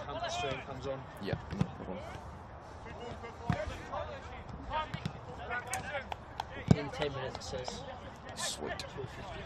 counter stream comes on. Yeah, no problem. In 10 minutes it says. Sweet. 2:50.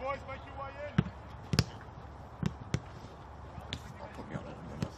Boys, make your way in. I'll put me on it in a minute.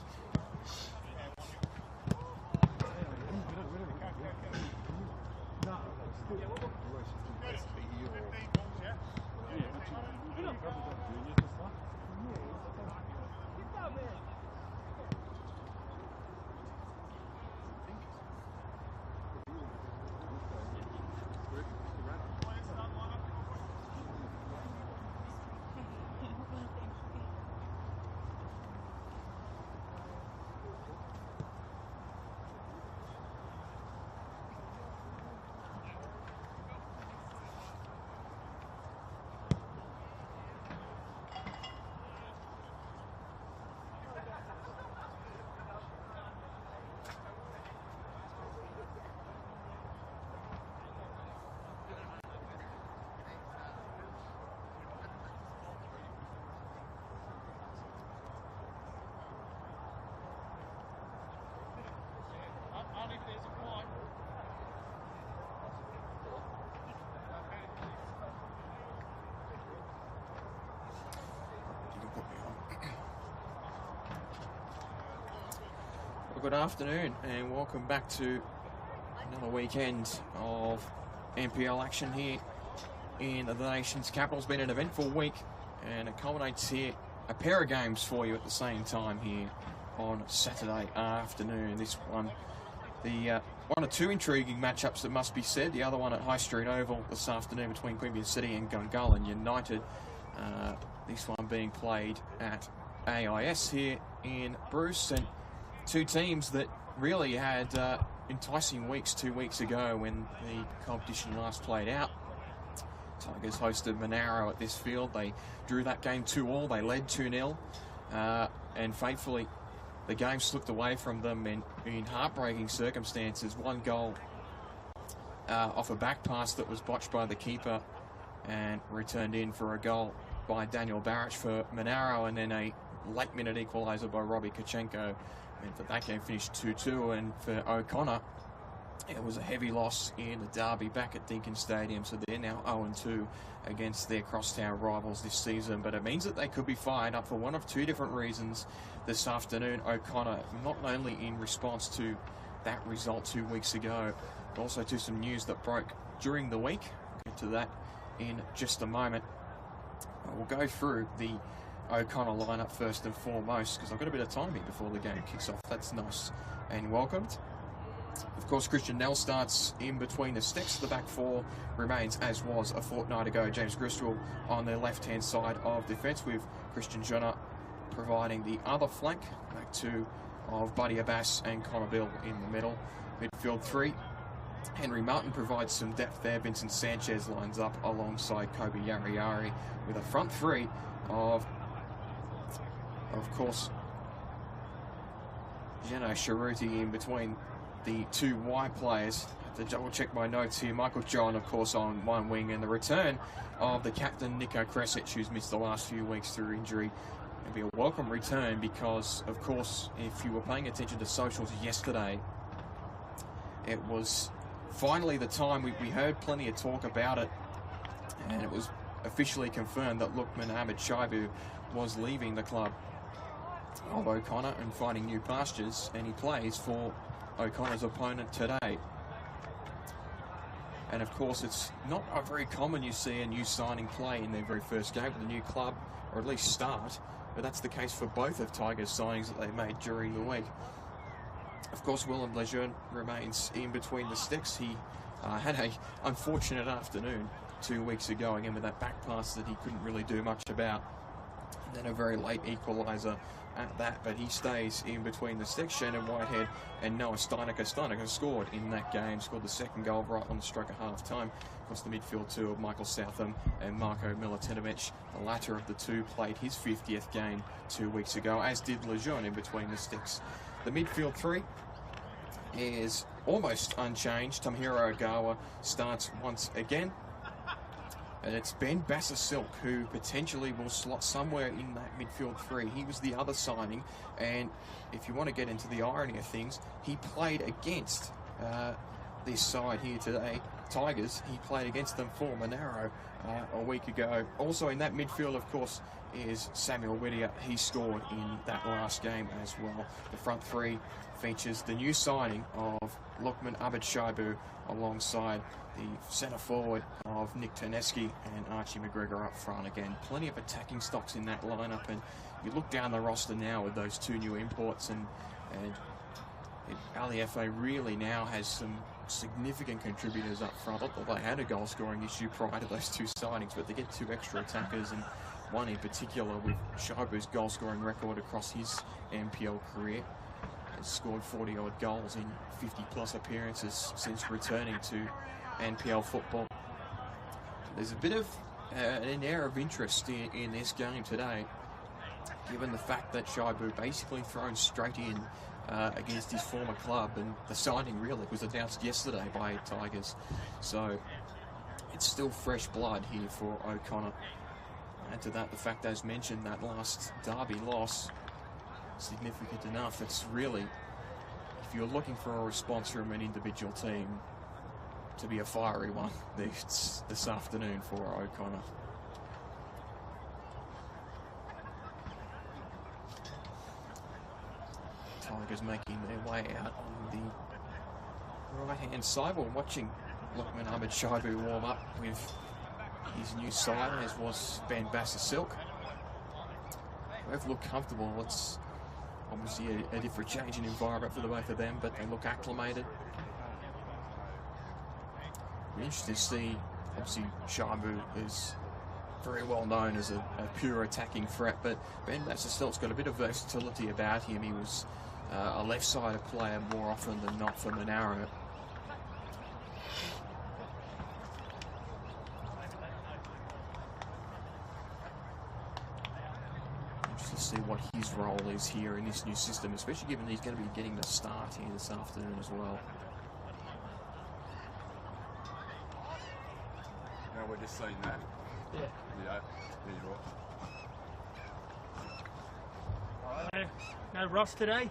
You can put me on. Well, good afternoon and welcome back to another weekend of NPL action here in the nation's capital. It's been an eventful week and it culminates here a pair of games for you at the same time here on Saturday afternoon. This one, the one of two intriguing matchups that must be said. The other one at High Street Oval this afternoon between Queanbeyan City and Gungahlin United. This one being played at AIS here in Bruce, and two teams that really had enticing weeks 2 weeks ago when the competition last played out. Tigers hosted Monaro at this field. They drew that game 2-2. They led 2-0, and faithfully the game slipped away from them in heartbreaking circumstances. One goal off a back pass that was botched by the keeper and returned in for a goal by Daniel Barrich for Monaro, and then a late-minute equaliser by Robbie Kachenko. And that game finished 2-2, and for O'Connor, it was a heavy loss in the derby back at Deakin Stadium, so they're now 0-2 against their crosstown rivals this season. But it means that they could be fired up for one of two different reasons this afternoon. O'Connor, not only in response to that result 2 weeks ago, but also to some news that broke during the week. We'll get to that in just a moment. We'll go through the O'Connor lineup first and foremost, because I've got a bit of time here before the game kicks off. That's nice and welcomed. Of course, Christian Nell starts in between the sticks. The back four remains as was a fortnight ago. James Griswold on the left-hand side of defence, with Christian Jonah providing the other flank. Back to of Buddy Abbas and Connor Bill in the middle. Midfield 3, Henry Martin provides some depth there. Vincent Sanchez lines up alongside Kobe Yariari with a front 3 of course, Geno Sharuti in between the 2 wide players. To double check my notes here, Michael John, of course, on one wing, and the return of the captain, Nico Kresic, who's missed the last few weeks through injury. It'll be a welcome return because, of course, if you were paying attention to socials yesterday, it was finally the time we heard plenty of talk about it, and it was officially confirmed that Lukman Ahmed Shaibu was leaving the club of O'Connor and finding new pastures, and he plays for O'Connor's opponent today. And of course, it's not very common you see a new signing play in their very first game with a new club, or at least start, but that's the case for both of Tigers' signings that they made during the week. Of course, Willem Lejeune remains in between the sticks. He had an unfortunate afternoon 2 weeks ago, again with that back pass that he couldn't really do much about. Then a very late equaliser at that, but he stays in between the sticks. Shannon Whitehead and Noah Steinecker. Steinecker scored in that game, scored the second goal right on the stroke of half-time. Across the midfield 2 of Michael Southam and Marko Milutinovic. The latter of the 2 played his 50th game 2 weeks ago, as did Lejeune in between the sticks. The midfield 3 is almost unchanged. Tomohiro Ogawa starts once again. And it's Ben Basser-Silk who potentially will slot somewhere in that midfield 3. He was the other signing, and if you want to get into the irony of things, he played against this side here today, Tigers. He played against them for Monaro a week ago. Also in that midfield, of course, is Samuel Whittier. He scored in that last game as well. The front 3 features the new signing of Lukman Ahmed Shaibu alongside the centre forward of Nick Terneski and Archie McGregor up front. Again, plenty of attacking stocks in that lineup, and you look down the roster now with those 2 new imports, and Ali FA really now has some significant contributors up front. Not that they had a goal scoring issue prior to those 2 signings, but they get 2 extra attackers, and one in particular with Shaibu's goal scoring record across his NPL career. Has scored 40 odd goals in 50 plus appearances since returning to NPL football. There's a bit of an air of interest in this game today, given the fact that Shaibu basically thrown straight in against his former club, and the signing really was announced yesterday by Tigers. So it's still fresh blood here for O'Connor. Add to that the fact, as mentioned, that last derby loss, significant enough. It's really, if you're looking for a response from an individual team, to be a fiery one this afternoon for O'Connor. Tigers making their way out on the right-hand side. We're watching Lukman Ahmed Shaibu warm up with his new side, as was Ben Basser-Silk. Both look comfortable. It's obviously a different change in environment for the both of them, but they look acclimated. Interesting to see, obviously Shaibu is very well known as a pure attacking threat, but Ben Basser-Silk's got a bit of versatility about him. He was a left-sided player more often than not for Monaro. Interesting to see what his role is here in this new system, especially given he's going to be getting the start here this afternoon as well. We're just saying that. Yeah. Yeah, you're right. No Ross today.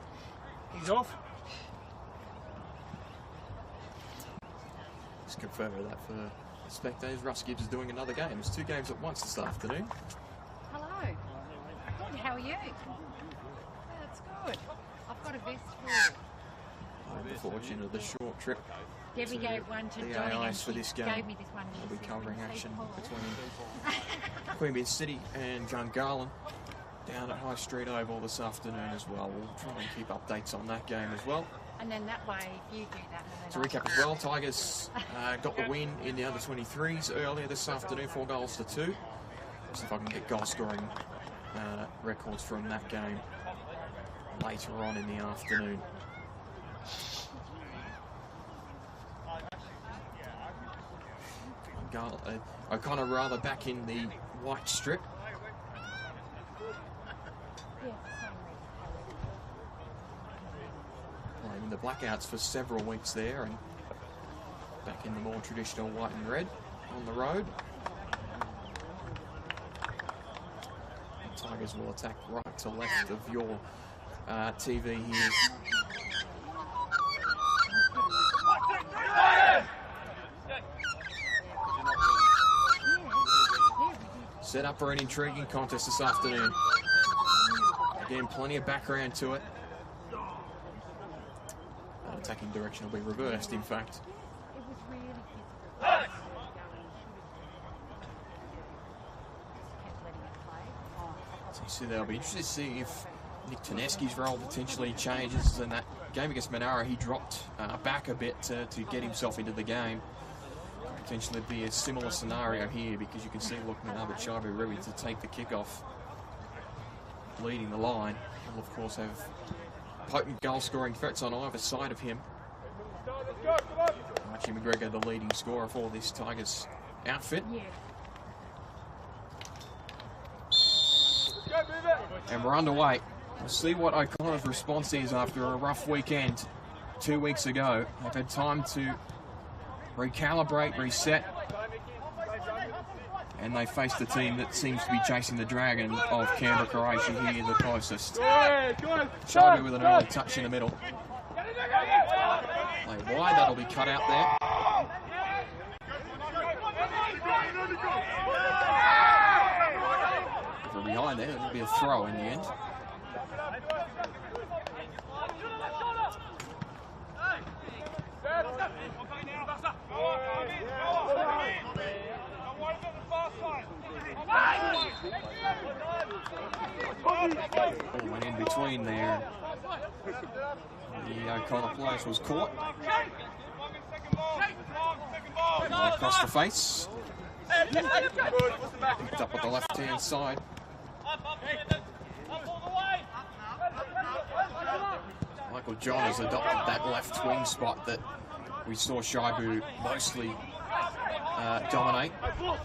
He's off. Just confirming that for the spectators. Russ Gibbs is doing another game. It's 2 games at once this afternoon. Hello. Good, how are you? That's good. I've got a vest for you. The fortune of the short trip. Debbie gave one to the Johnny and AIS for she this game. gave me this one. We'll be covering action between Queanbeyan City and Gungahlin down at High Street Oval this afternoon as well. We'll try and keep updates on that game as well. And then that way, if you do that... To recap as well, Tigers got the win in the under-23s earlier this afternoon, 4 goals to 2. See if I can get goal-scoring records from that game. later on in the afternoon. O'Connor rather back in the white strip. Playing in the blackouts for several weeks there, and back in the more traditional white and red on the road. The Tigers will attack right to left of your TV here. Set up for an intriguing contest this afternoon. Again, plenty of background to it. That attacking direction will be reversed, in fact. So they'll be interested to see if Nick Tedeschi's role potentially changes. In that game against Monaro, he dropped back a bit to get himself into the game. Potentially be a similar scenario here, because you can see looking at Shaibu ready to take the kickoff, leading the line. He'll of course have potent goal-scoring threats on either side of him. Archie McGregor, the leading scorer for this Tigers outfit. And we're underway. We'll see what O'Connor's response is after a rough weekend 2 weeks ago. They've had time to recalibrate, reset, and they faced a team that seems to be chasing the dragon of Canberra, Croatia here the closest. Shaibu with an early touch in the middle. Play wide, that'll be cut out there. If we're behind there, it'll be a throw in the end. Ball went in between there. The O'Connor place was caught. Across the face. Picked up at the left-hand side. Michael John has adopted that left wing spot that we saw Shaibu mostly dominate.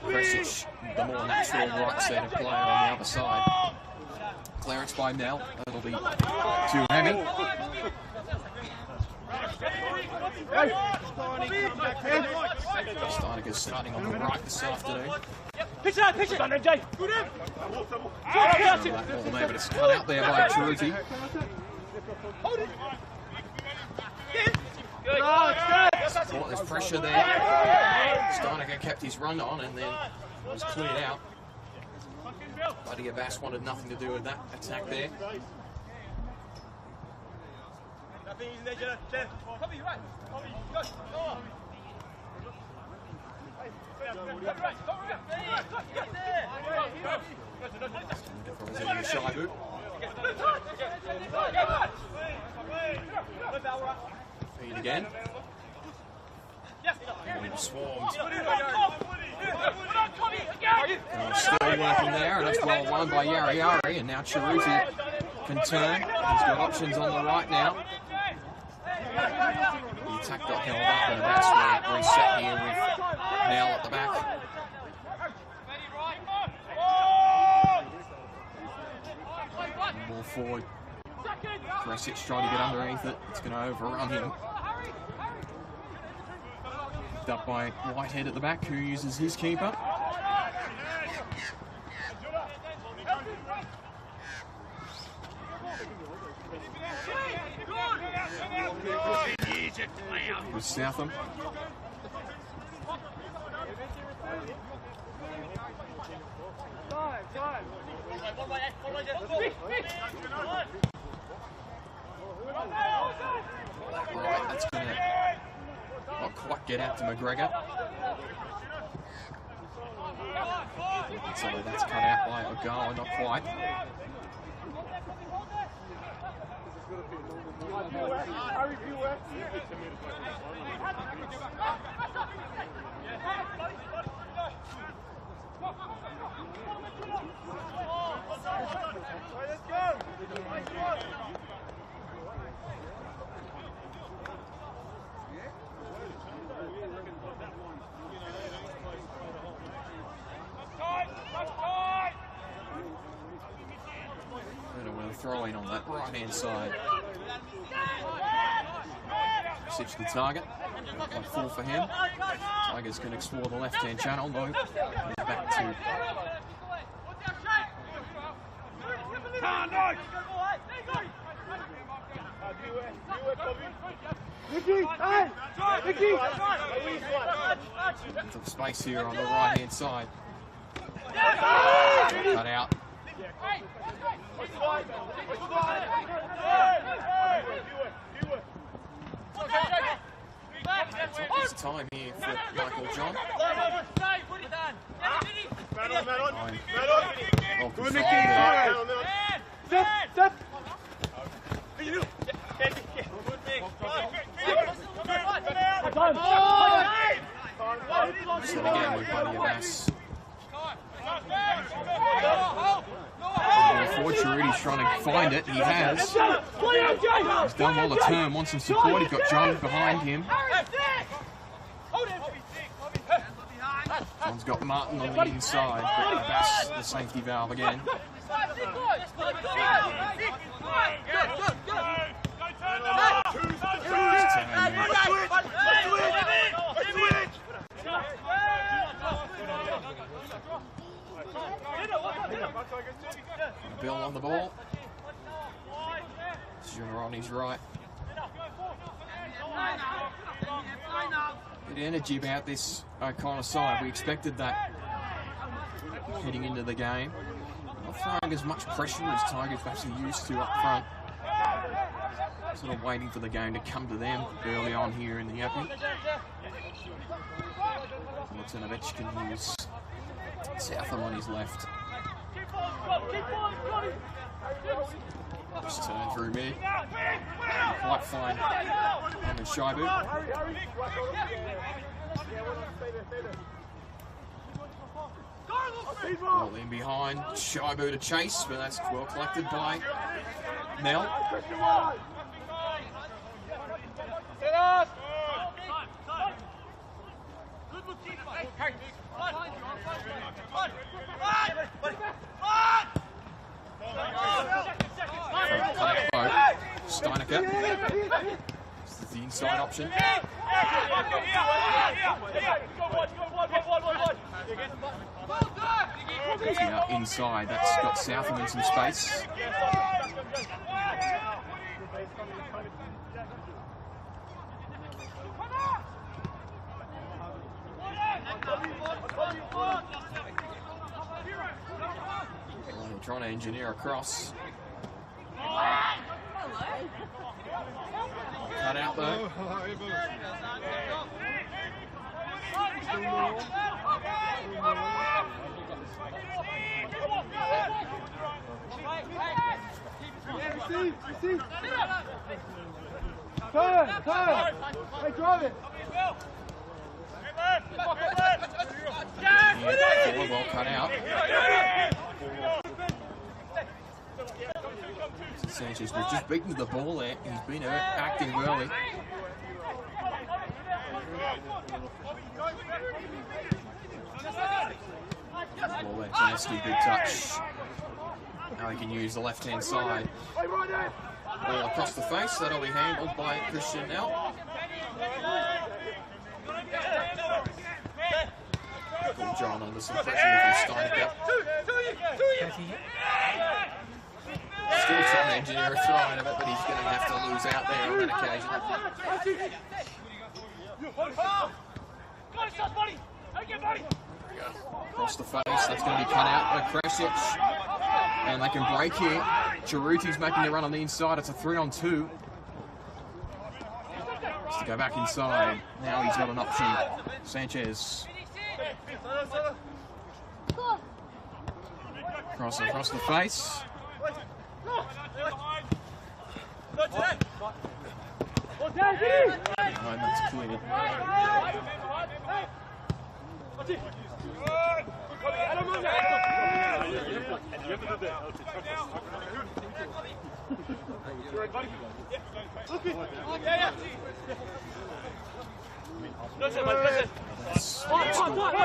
Kresic, the more natural right-sided player on the other side. Clearance by Nell. That'll be too heavy. Steineger's starting on the right this afternoon. Pitch it, pitch it! That ball there, but it's cut out there by Chiruti. Thought there's pressure there. Steineger kept his run on and then was cleared out. Buddy Abbas wanted nothing to do with that attack there. Shaibu. Feed again. And swarmed. Still working there, and it's well won by Yari, and now Chiruti can turn. He's got options on the right now. The attack got held up, and Abbas will reset here with Nell at the back. Ball forward. Kresic trying to get underneath it. It's going to overrun him. Picked up by Whitehead at the back, who uses his keeper. With Southam. Right, that's going to not quite get out to McGregor. So that's cut out by Ogawa, not quite. throw in on that right-hand side. Six the target. Like 4 for him. Tigers can explore the left-hand channel though. Back to of space here on the right-hand side. Cut out. It's time here for Michael John. Well controlled. So again with Buddy Abbas. Forward, Chiruti's trying to find it. He has. He's done well the turn. Wants some support. He's got John behind him. John's got Martin on the inside, but Abbas the safety valve again. Bill on the ball. Junior on his right. Bit of energy about this O'Connor side. We expected that heading into the game. Not throwing as much pressure as Tigers perhaps are used to up front. Sort of waiting for the game to come to them early on here in the Epi. Martinovic can use Southam on his left. Just turn through mid. Quite fine on the Shibu. Ball in behind. Shibu to chase, but that's well collected by Nell. Steinecker. This is the inside option. Now inside, that's got Southam in some space. Trying to engineer across. Cut out though. Turn! Hey, drive it! Yeah, well cut out. Sanchez was just beaten to the ball there. He's been acting early. Ball there, Janeski, big touch. Now he can use the left-hand side. Ball across the face. That'll be handled by Christian now. Pull John under some pressure from Steinecker. Still trying to engineer a throw out of it, but he's going to have to lose out there on that occasion. Across the face, that's going to be cut out by Kresic. And they can break here. Chiruti's making a run on the inside. It's a 3-on-2. Just to go back inside. Now he's got an option. Sanchez. Across the face. And that's cleared.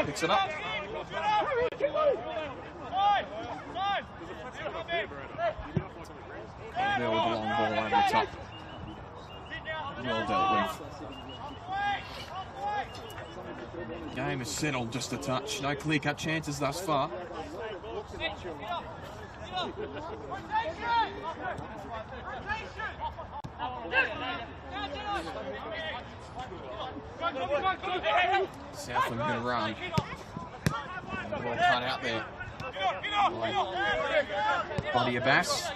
Picks it up. There with the long ball over the top. Well dealt with. Game is settled just a touch. No clear-cut chances thus far. Southam going to run. Well cut out there. Body of Bass.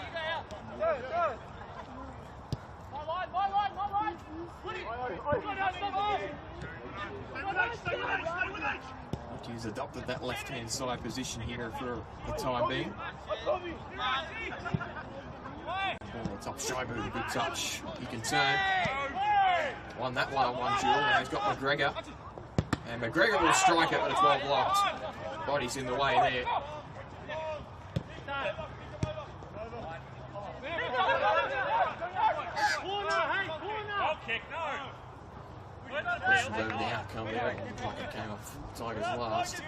He's adopted that left-hand side position here for the time being. Ball top Schreiber with a good touch. He can turn. Won that one-on-one duel. Now he's got McGregor. And McGregor will strike it, but it's well blocked. Body's in the way there. Questions over the outcome there. It looked like it came off Tigers last.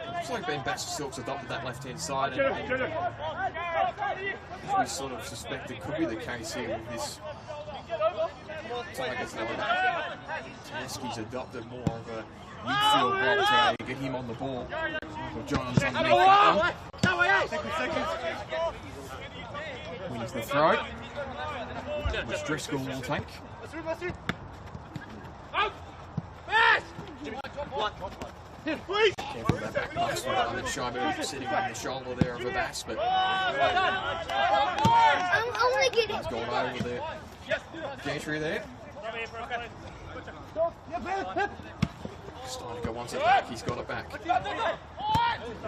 Looks like Ben Bass-Silk's adopted that left-hand side, and as we sort of suspected could be the case here with this Tigers lineup. Tedeschi's adopted more of a midfield role today to get him on the ball. Michael Johns underneath that one. Wins the throw, which Driscoll will take. Careful that back pass from Ahmed Schreiber sitting on the shoulder there of a Bass, but he's gone over there. Gantry there. Steinecker wants it back, he's got it back.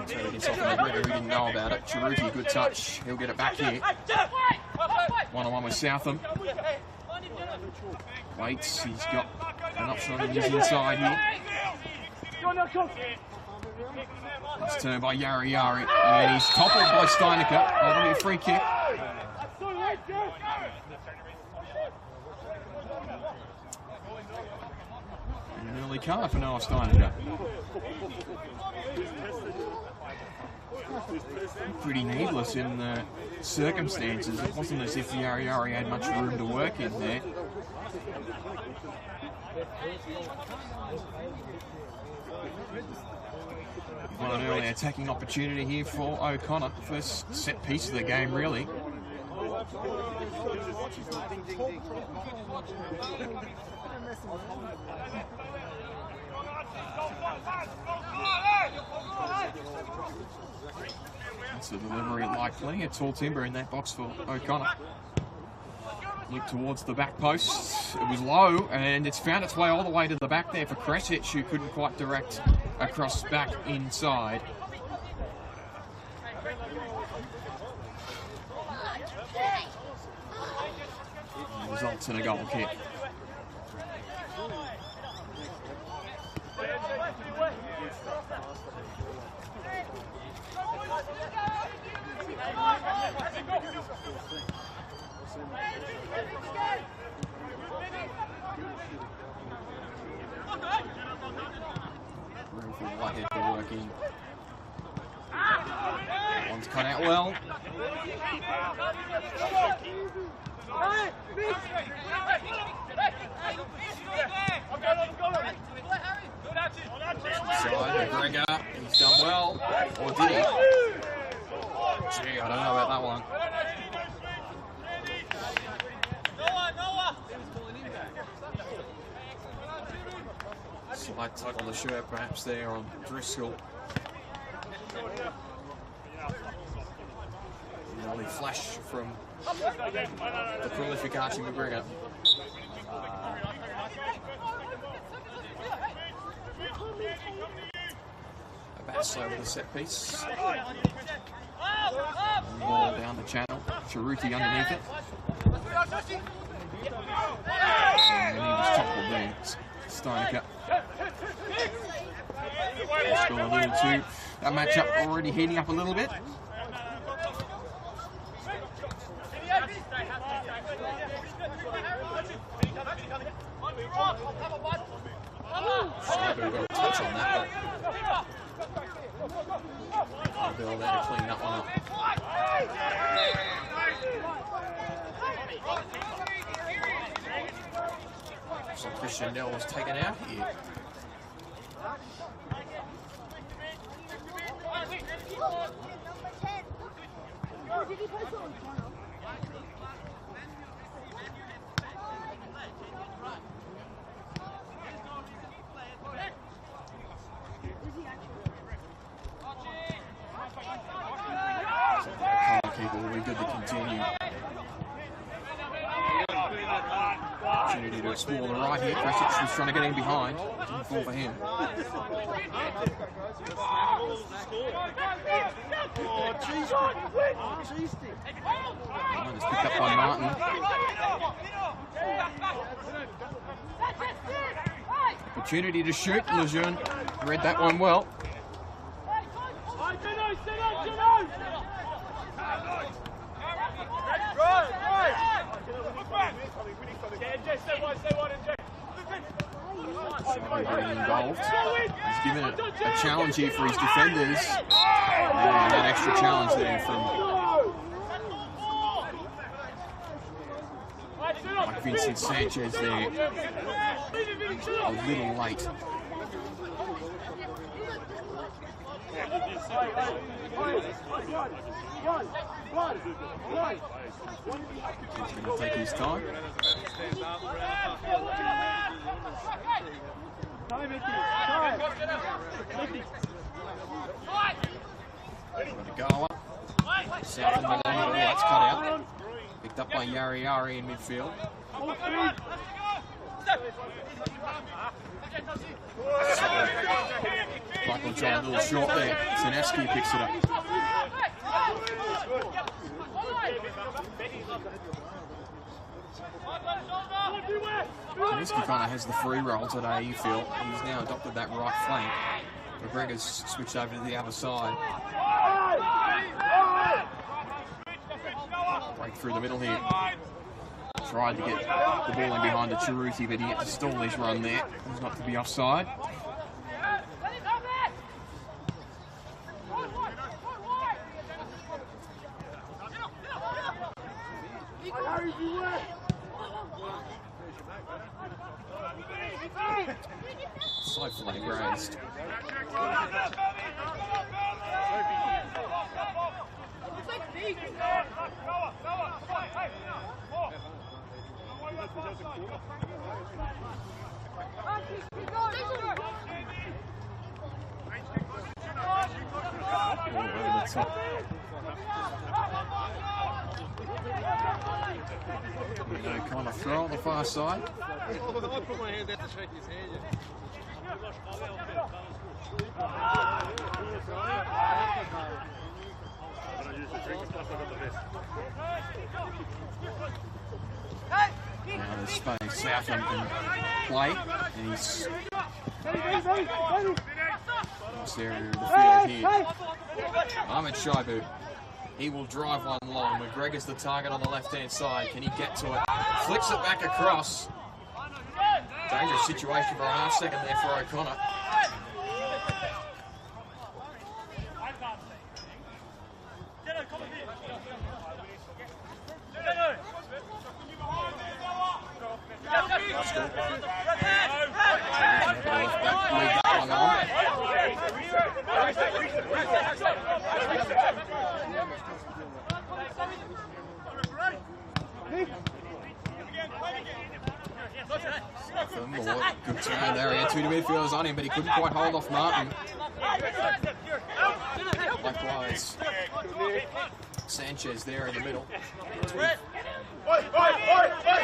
Turning himself in the McGregor, who didn't know about it. Chiruti, good touch, he'll get it back here. One-on-one with Southam. Waits, he's got an option on his inside here. Nice turn by Yari, and he's toppled by Steinecker. That'll be a free kick. And an early card for Noah Steinecker. Pretty needless in the circumstances. It wasn't as if Yari had much room to work in there. We've got an early attacking opportunity here for O'Connor. First set piece of the game, really. That's the delivery likely. A tall timber in that box for O'Connor. Look towards the back post. It was low, and it's found its way all the way to the back there for Kresic, who couldn't quite direct across back inside. And results in a goal kick. Room for Whitehead to work in. That one's cut out well. Side, McGregor, he's done well. Or did he? Gee, I don't know about that one. Slight tug on the shirt perhaps there on Driscoll. An early flash from the prolific Archie McGregor. A Bass over the set piece. Ball down the channel. Chiruti underneath it. And he was toppled there. Steinecker. Driscoll a little too. That matchup already heating up a little bit. Chanel was taken out here. Keeper will be good to continue. Opportunity to explore the right here. Krasic was trying to get in behind. Didn't fall for him. It's picked up by Martin. Opportunity to shoot. Lejeune read that one well. Getting involved. He's given it a challenge here for his defenders. And that extra challenge there from like Vincent Sanchez there. A little late. He's going to take his time. Goa. South and Maloney, that's cut out. Picked up by Yari in midfield. Michael John a little short there. Sineski picks it up. Sineski kind of has the free roll today, you feel. He's now adopted that right flank. McGregor's switched over to the other side. Break through the middle here. Tried to get the ball in behind the Chiruthi, but he had to stall his run there. He's not to be offside. So flat grazed. Kind of throw on the far side. Now there's space. Southam can play, and he's there in the field here. Ahmed Shaibu. He will drive one long. McGregor's the target on the left-hand side. Can he get to it? Flicks it back across. Dangerous situation for a half second there for O'Connor. Good turn there. He had two midfielders on him, but he couldn't quite hold off Martin. Likewise, Sanchez there in the middle.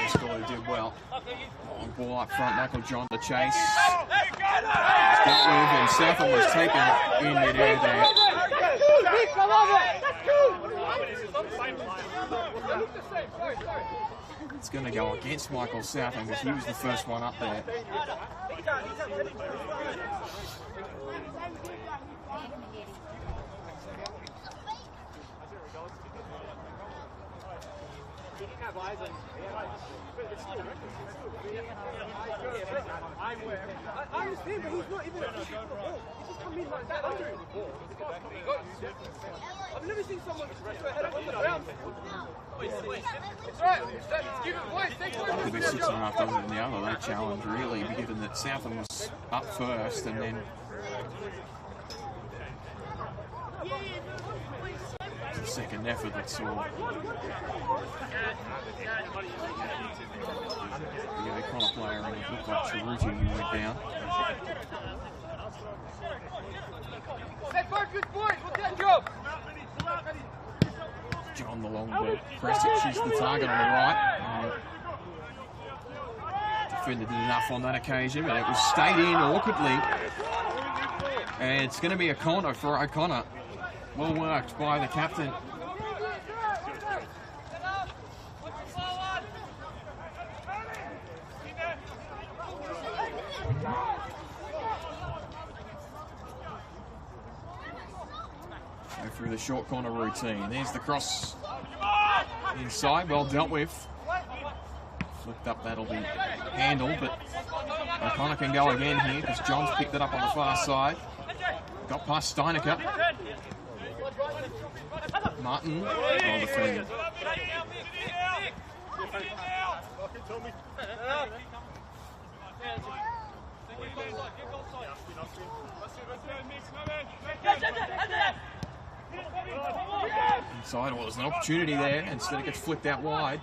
Scored, did well. Long ball up front, Michael John the chase. Got with him. Southam was taken in midair there. It's going to go against Michael Southam because he was the first one up there. I understand, but he's not even a He's just come in like that. I've never seen someone head up on the ground. It's right. Give it voice. Could be 6.5 dozen in the other. That challenge really, given that Southam was up first and then the second effort that saw the O'Connor player and it looked like Cheruti went down. Stay focused, boys. What's that job? John the long ball. Kresic is the target on the right. Defender did enough on that occasion, but it was stayed in awkwardly. And it's going to be a corner for O'Connor. Well worked by the captain. Go through the short corner routine. There's the cross inside, well dealt with. Flipped up, that'll be handled, but O'Connor can go again here because John's picked it up on the far side. Got past Steinecker. Martin, well defended. Inside, well, there's an opportunity there. Instead, it gets flicked out wide.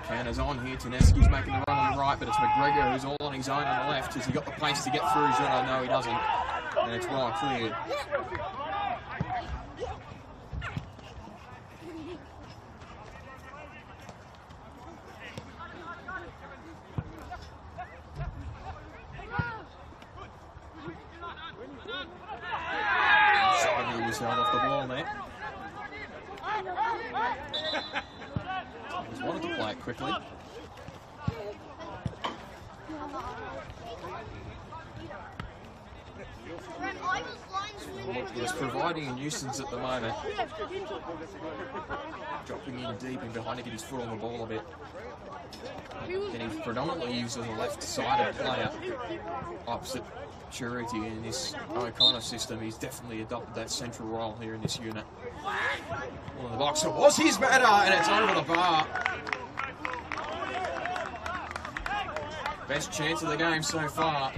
Counters on here. Tedeschi's making the run on the right, but it's McGregor who's all on his own on the left. Has he got the pace to get through? No, he doesn't. And it's well cleared. Simon was held off the ball there. He's wanted to play it quickly. He's providing a nuisance at the moment. Dropping in deep and behind to get his foot on the ball a bit. And he's predominantly used as a left-sided player opposite Cheruti in this O'Connor system. He's definitely adopted that central role here in this unit. Well, in the box, it was his batter, and it's over the bar. Best chance of the game so far.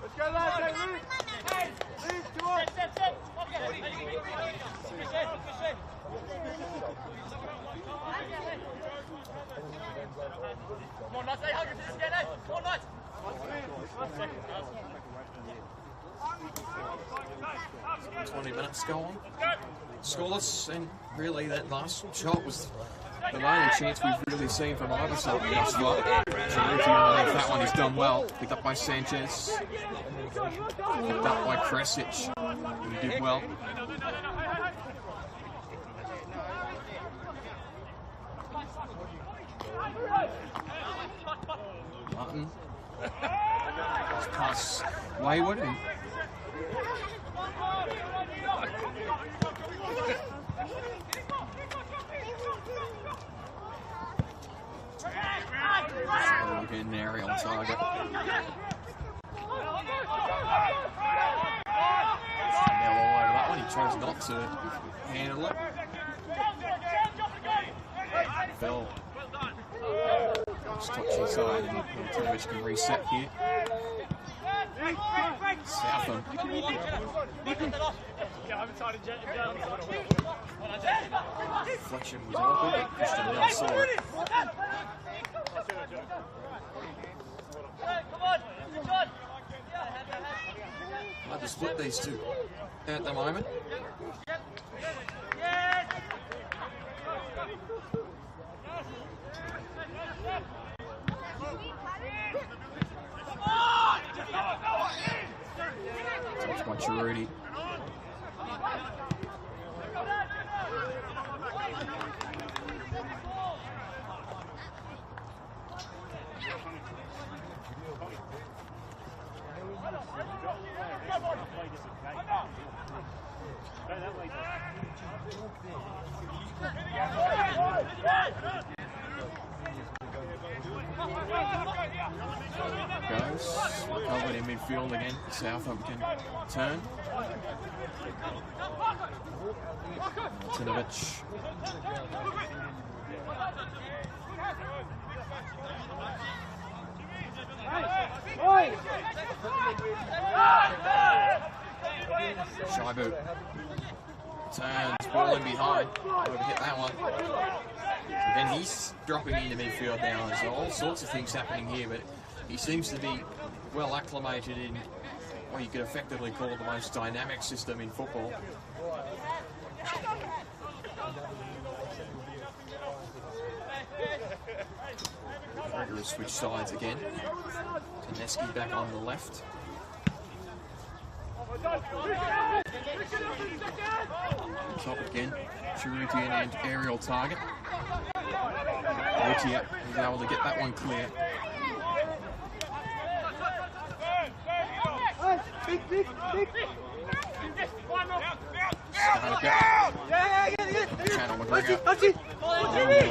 Let's go, lads. Leave to us. Come on, lads. Stay hungry for this game, eh? Come on, lads. 20 minutes gone. Scoreless, and really that last shot was the only chance we've really seen from either side thus far. Cheruti, that one is done well. Picked up by Sanchez. Picked up by Kresic, who did well. Martin. Just pass wayward. And again, Nary on target. Now all over that one, he chose not to handle it. Fell. Just touch inside, and Timovic can reset here. Southam. Deflection was awkward, but Christian now saw it. Hard to split these two at the moment. Touched by Cheruti. Goes, recovered in midfield again, Southampton turn. Martinovic. Shaibu turns, ball in behind, overhit that one. And then he's dropping into midfield now. There's all sorts of things happening here, but he seems to be well acclimated in what you could effectively call the most dynamic system in football. McGregor has switched sides again. Tedeschi back on the left. Top again. Chirutian and aerial target. Lutia is able to get that one clear. Channel McGregor.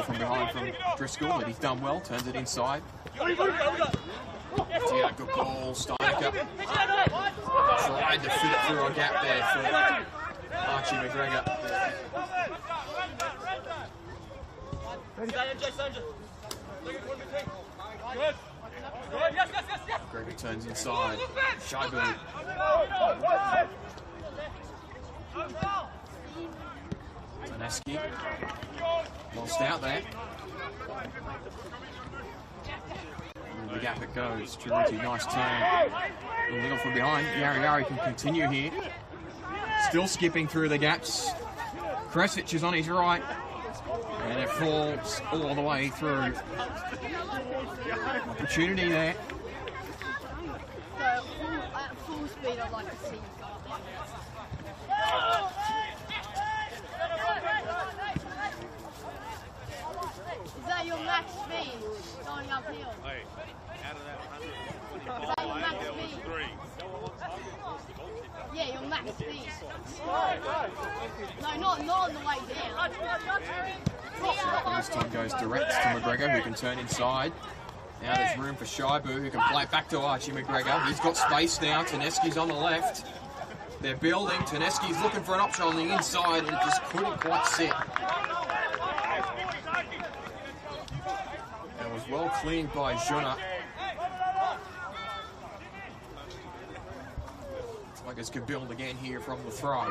From behind from Driscoll, but he's done well. Turns it inside. Good ball. Steinecker tried to fit it through a gap there for Archie McGregor. McGregor turns inside. Shaibu. Tedeschi lost out there. The gap it goes. Chiruti, nice turn. A little from behind. Yari can continue here. Still skipping through the gaps. Kresic is on his right. And it falls all the way through. Opportunity there. So, at full speed, I'd like to see you go. Is that your max speed going uphill? Hey, out of that 100. Is that your max speed? Yeah, your max speed. No, not on the way down. This time goes direct to McGregor, who can turn inside. Now there's room for Shaibu, who can play it back to Archie McGregor. He's got space now. Tedeschi's on the left. They're building. Tedeschi's looking for an option on the inside, and it just couldn't quite sit. It was well cleaned by Jona. Tigers can build again here from the throw.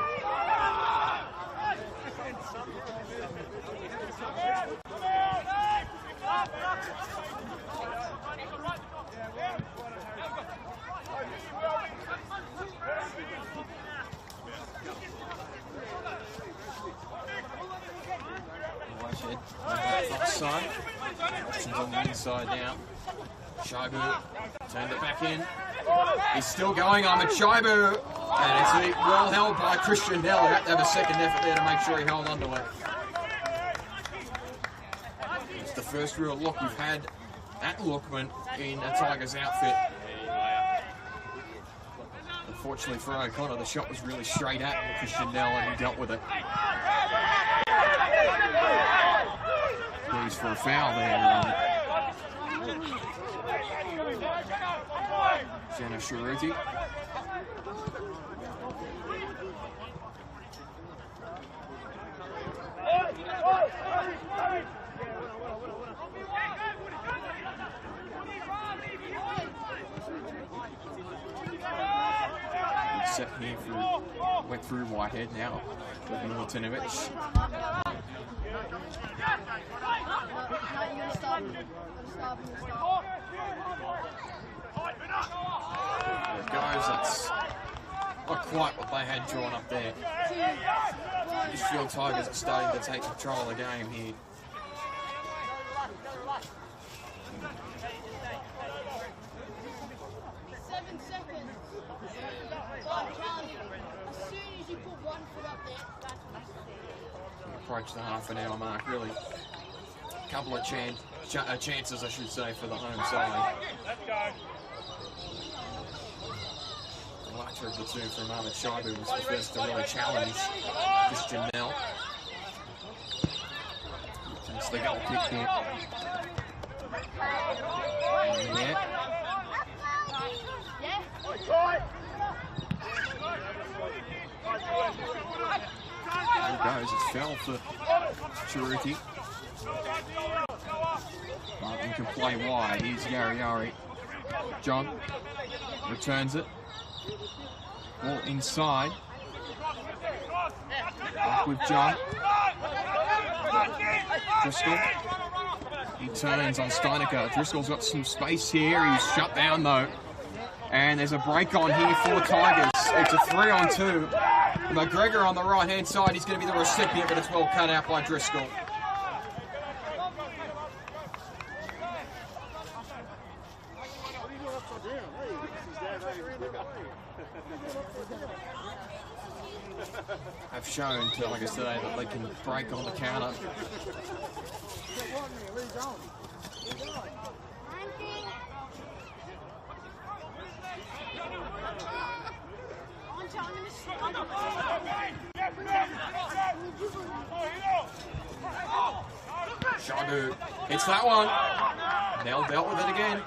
Side. Options on the inside now. Shaibu turned it back in. He's still going on with Shaibu. And it's well held by Christian Dell. He had to have a second effort there to make sure he held onto it. It's the first real look we've had at Lookman in a Tigers outfit. Unfortunately for O'Connor, the shot was really straight at Christian Dell and he dealt with it. Goes for a foul there. Jenna Shiruti. Set here for went through Whitehead now with Milutinovic. There it goes. That's not quite what they had drawn up there. Litchfield Tigers are starting to take control of the game here. Approach the half an hour mark, really. A couple of chances, I should say, for the home side. lighter of the two for a moment. Shaibu was the first to really challenge Christian Nell. It's the goal kick here. Yeah. There it goes, it's foul for Chiruti. Martin can play wide. Here's Yari. John returns it. Ball inside. Back with John. Driscoll. He turns on Steinecker. Driscoll's got some space here. He's shut down though. And there's a break on here for the Tigers. It's a 3-on-2. McGregor on the right-hand side. He's going to be the recipient, but it's well cut out by Driscoll. Have shown to Tigers today that they can break on the counter. Shagu hits that one. Nell dealt with it again.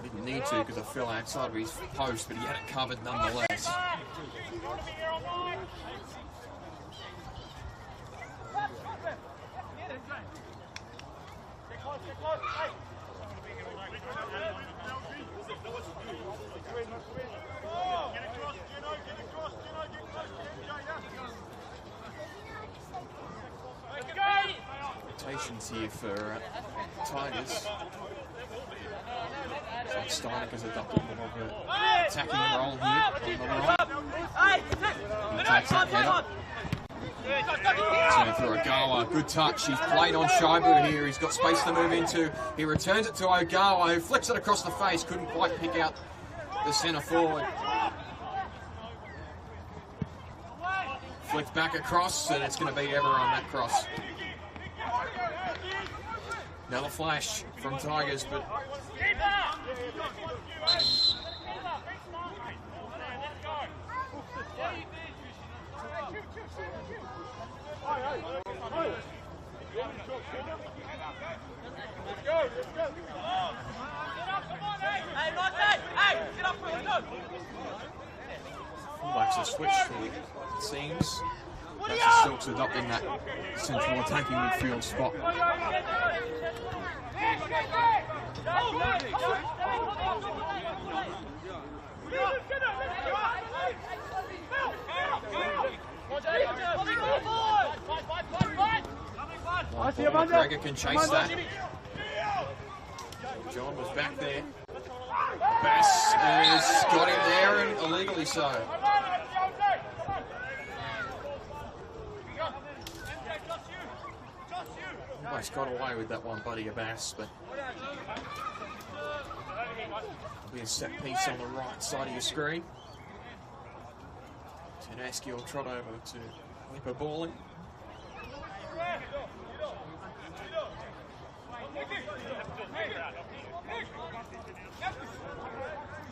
Didn't need to because I fell outside of his post, but he had it covered nonetheless. Rotations here for Tigers. So Steineker's adopted more of an attacking role here on the right. He takes that header. Turn through Ogawa. Good touch. He's played on Shaibu here. He's got space to move into. He returns it to Ogawa, who flicks it across the face. Couldn't quite pick out the centre forward. Flicked back across, and it's going to beat Ever on that cross. Another flash from Tigers, but fullbacks are switched here, it seems. That's the Silks adopting that central attacking midfield spot. McGregor can chase that. John was back there. Bass has got him there, and illegally so. Almost got away with that one, Buddy Abbas, but there'll be a set piece on the right side of your screen. Tedeschi will trot over to whip a ball in.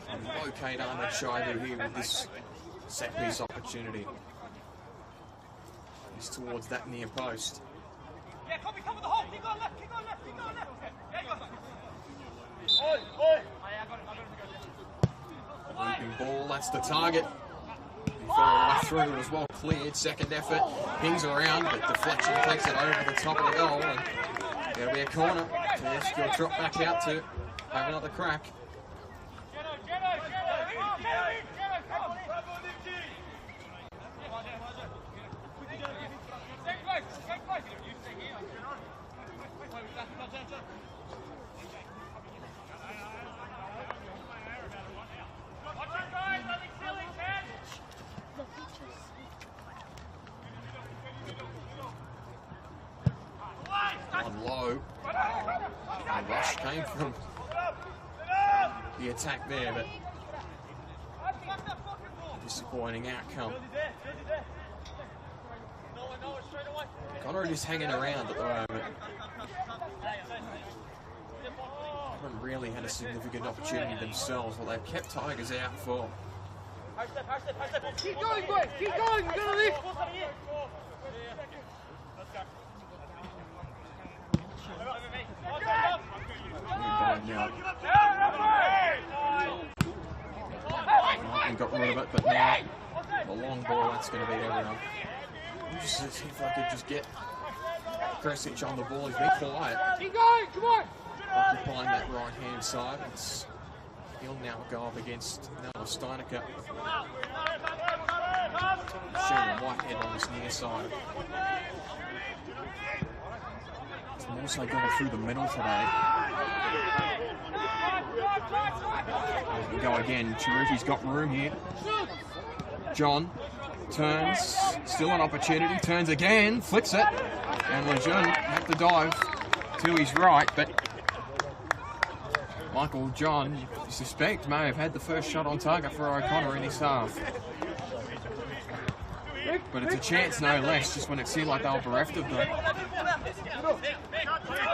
And locate Ahmed Shaibu here with this set piece opportunity. He's towards that near post. Yeah, cover the hole. Keep going left. Yeah, you got that. Looping ball, that's the target. He fell right through, was well cleared. Second effort, pings around, but deflection takes it over the top of the goal. And it'll be a corner. Tedeschi will drop back out to have another crack. On low. The rush came from the attack there, but disappointing outcome. Connor just hanging around at the moment. haven't really had a significant opportunity themselves, but they've kept Tigers out for. Keep going, boys. Keep going. We're gonna leave. Martin got rid of it, but now the long ball, that's going to be everyone. Just see if I could just get Kresic on the ball. He's been quiet. Keep going. Come on. Occupying that right hand side. He'll now go up against Noah Steinecker. Shooting Whitehead on his near side. He's also going through the middle today. We go again. Chiruti's got room here. John turns. Still an opportunity. Turns again. Flicks it. And Lejeune had to dive to his right, but Michael John, you suspect, may have had the first shot on target for O'Connor in his half. But it's a chance no less, just when it seemed like they were bereft of them.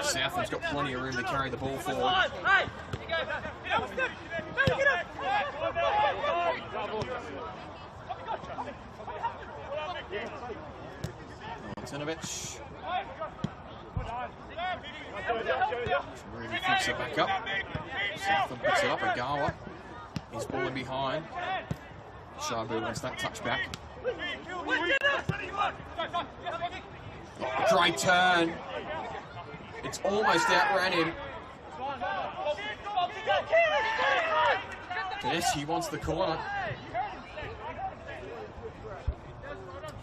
Southland's got plenty of room to carry the ball forward. Martinovic. Really flips it back up. Southland picks it up. Agawa is balling behind. Shabu wants that touch back. Great turn. It's almost outran him. Tedeschi wants the corner.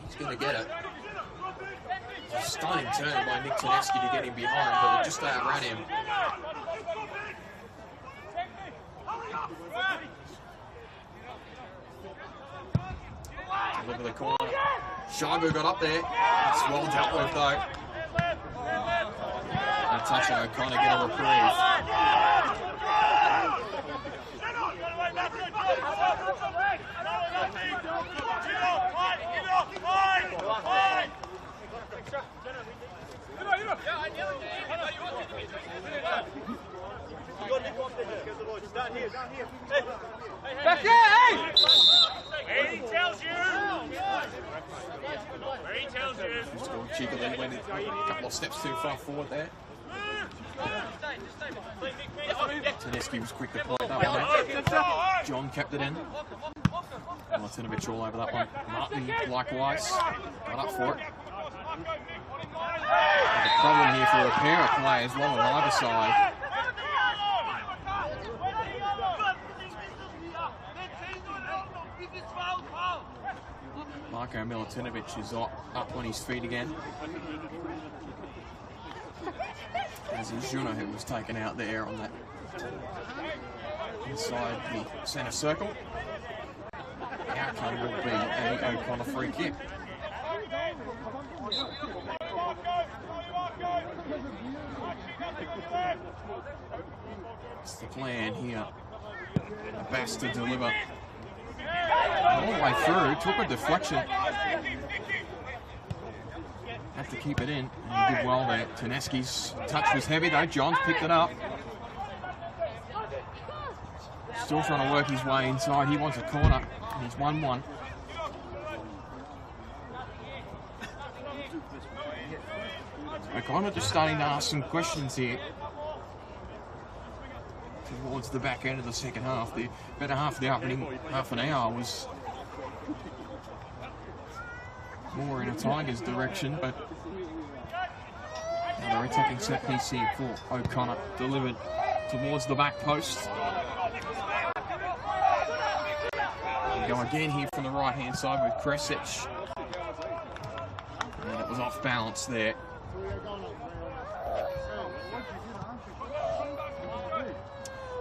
He's going to get it. A stunning turn by Nick Tedeschi to get him behind, but it just outran him. Deliver the corner. Shabu got up there. It's well dealt with though. And a touch on O'Connor, get a reprieve. Back here, hey! Where he tells you. Where he tells you. Just go cheekily, went a couple of steps too far forward there. Tedeschi was quick to point that one out. John kept it in. Martinovic all over that one. Martin likewise got up for it. There's a problem here for a pair of players, one on either side. Marko Milutinovic is up on his feet again. As Juno, who was taken out there on that inside the centre circle. The outcome will be an O'Connor free kick. It's the plan here. Bass to deliver all the way through. Took a deflection. Have to keep it in. And he did well there. Tedeschi's touch was heavy though. Johns picked it up. Still trying to work his way inside. He wants a corner. And he's 1-1. O'Connor just starting to ask some questions here. Towards the back end of the second half. The better half of the opening half an hour was more in a Tigers direction, but another attacking set piece here for O'Connor, delivered towards the back post. We go again here from the right hand side with Kresic, and it was off balance there.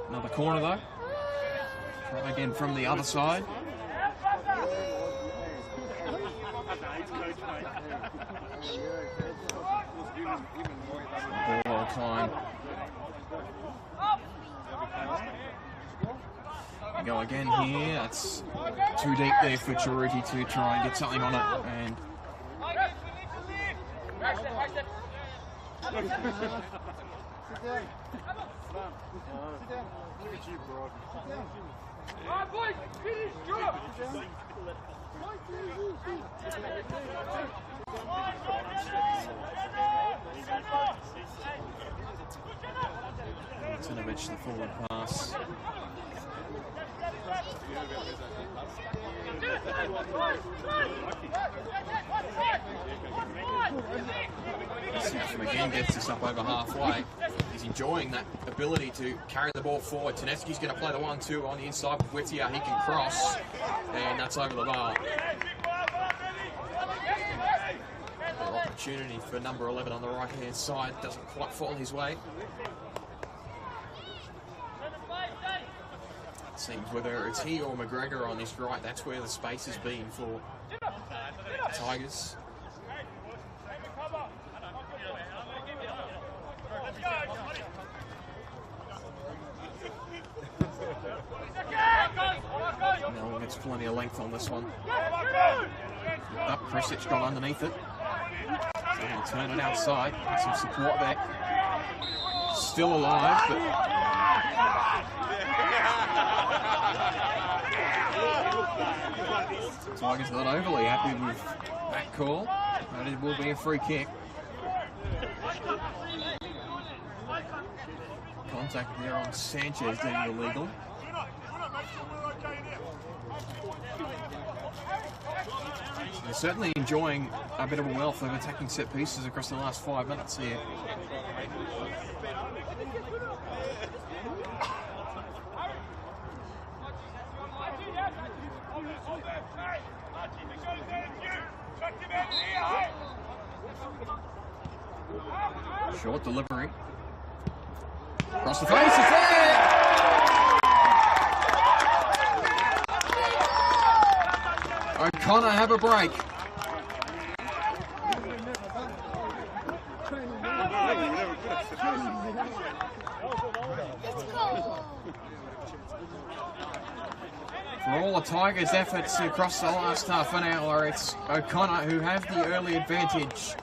Another corner though. Try again from the other side. Ball all time. Go again here. That's too deep there for Chiruti to try and get something on it. And Alright, boys, finish, drop! Tinovich, the forward pass. Southam again gets us up over halfway. He's enjoying that ability to carry the ball forward. Tedeschi's going to play the 1-2 on the inside with Whittier. He can cross, and that's over the bar. Another opportunity for number 11 on the right-hand side. Doesn't quite fall his way. It seems whether it's he or McGregor on this right, that's where the space has been for Tigers. Mel gets plenty of length on this one. Up, Krisic got underneath it. So he'll turn it outside. Get some support there. Still alive, but Tigers not overly happy with that call, but it will be a free kick. Contact there on Sanchez deemed illegal. They're certainly enjoying a bit of a wealth of attacking set pieces across the last 5 minutes here. Short delivery. Across the face, it's there! O'Connor have a break. For all the Tigers' efforts across the last half an hour, it's O'Connor who have the early advantage.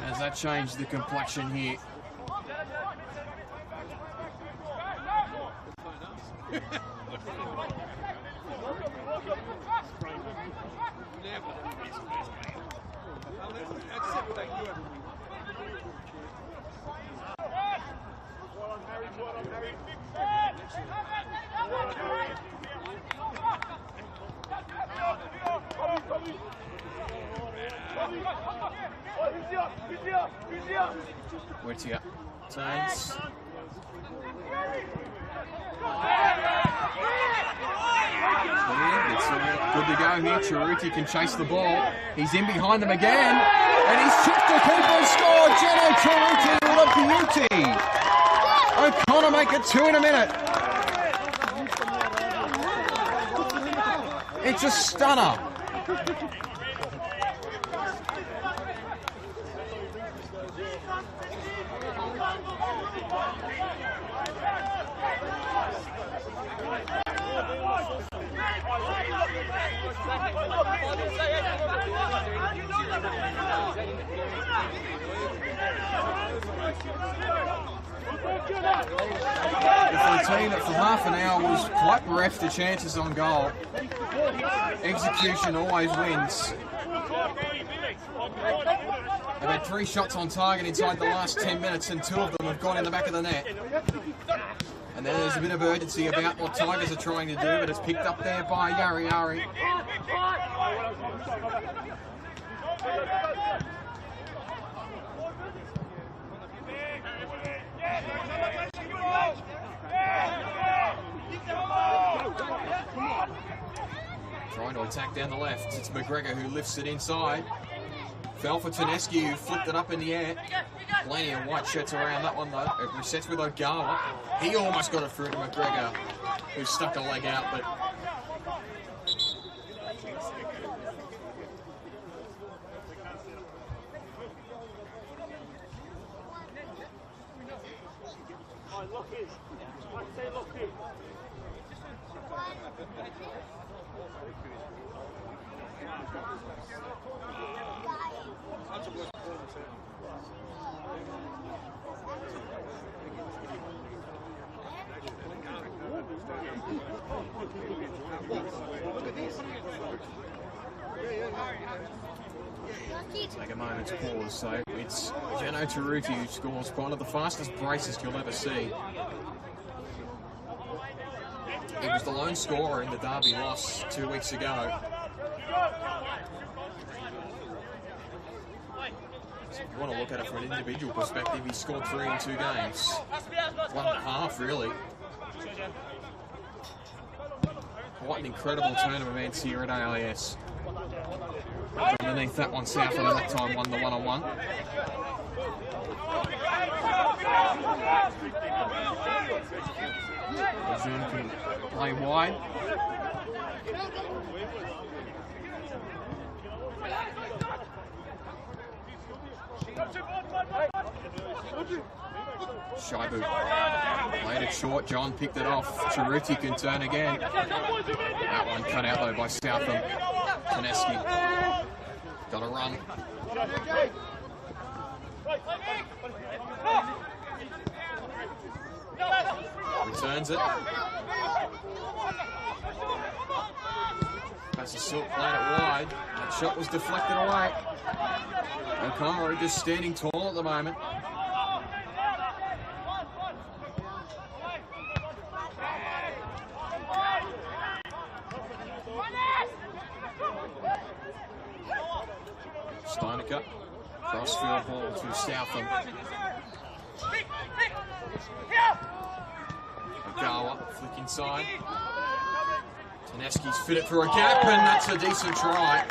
Has that changed the complexion here? Whittier turns. It's good to go here. Chiruti can chase the ball. He's in behind them again, and he's chipped the keeper and scored. Jeno Chiruti with a beauty. O'Connor make it 2 in a minute. It's a stunner. It's a team that for half an hour was quite bereft of chances on goal. Execution always wins. They've had 3 shots on target inside the last 10 minutes, and 2 of them have gone in the back of the net. And then there's a bit of urgency about what Tigers are trying to do, but it's picked up there by Yari Yari. Trying to attack down the left. It's McGregor who lifts it inside. Fell for Tedeschi, who flipped it up in the air. Plenty of white shirts around that one though. It resets with Ogawa. He almost got it through to McGregor, who stuck a leg out, but Take a moment's pause. So it's Jano Taruti who scores one of the fastest braces you'll ever see. He was the lone scorer in the Derby loss 2 weeks ago. So if you want to look at it from an individual perspective, he scored 3 in 2 games. 1.5 really. What an incredible turn of events here at AIS. Underneath that one, Southam at that time won the one-on-one. Zoom can play wide. Shaibu played it short. John picked it off. Taruti can turn again. That one cut out though by Southam. Taneski got a run. Returns it. Passes Silk, played it wide. That shot was deflected away. O'Connor just standing tall at the moment. Steinecker, crossfield ball to Southam. Ogawa, flick inside. Taneski's fit it through a gap, and that's a decent try.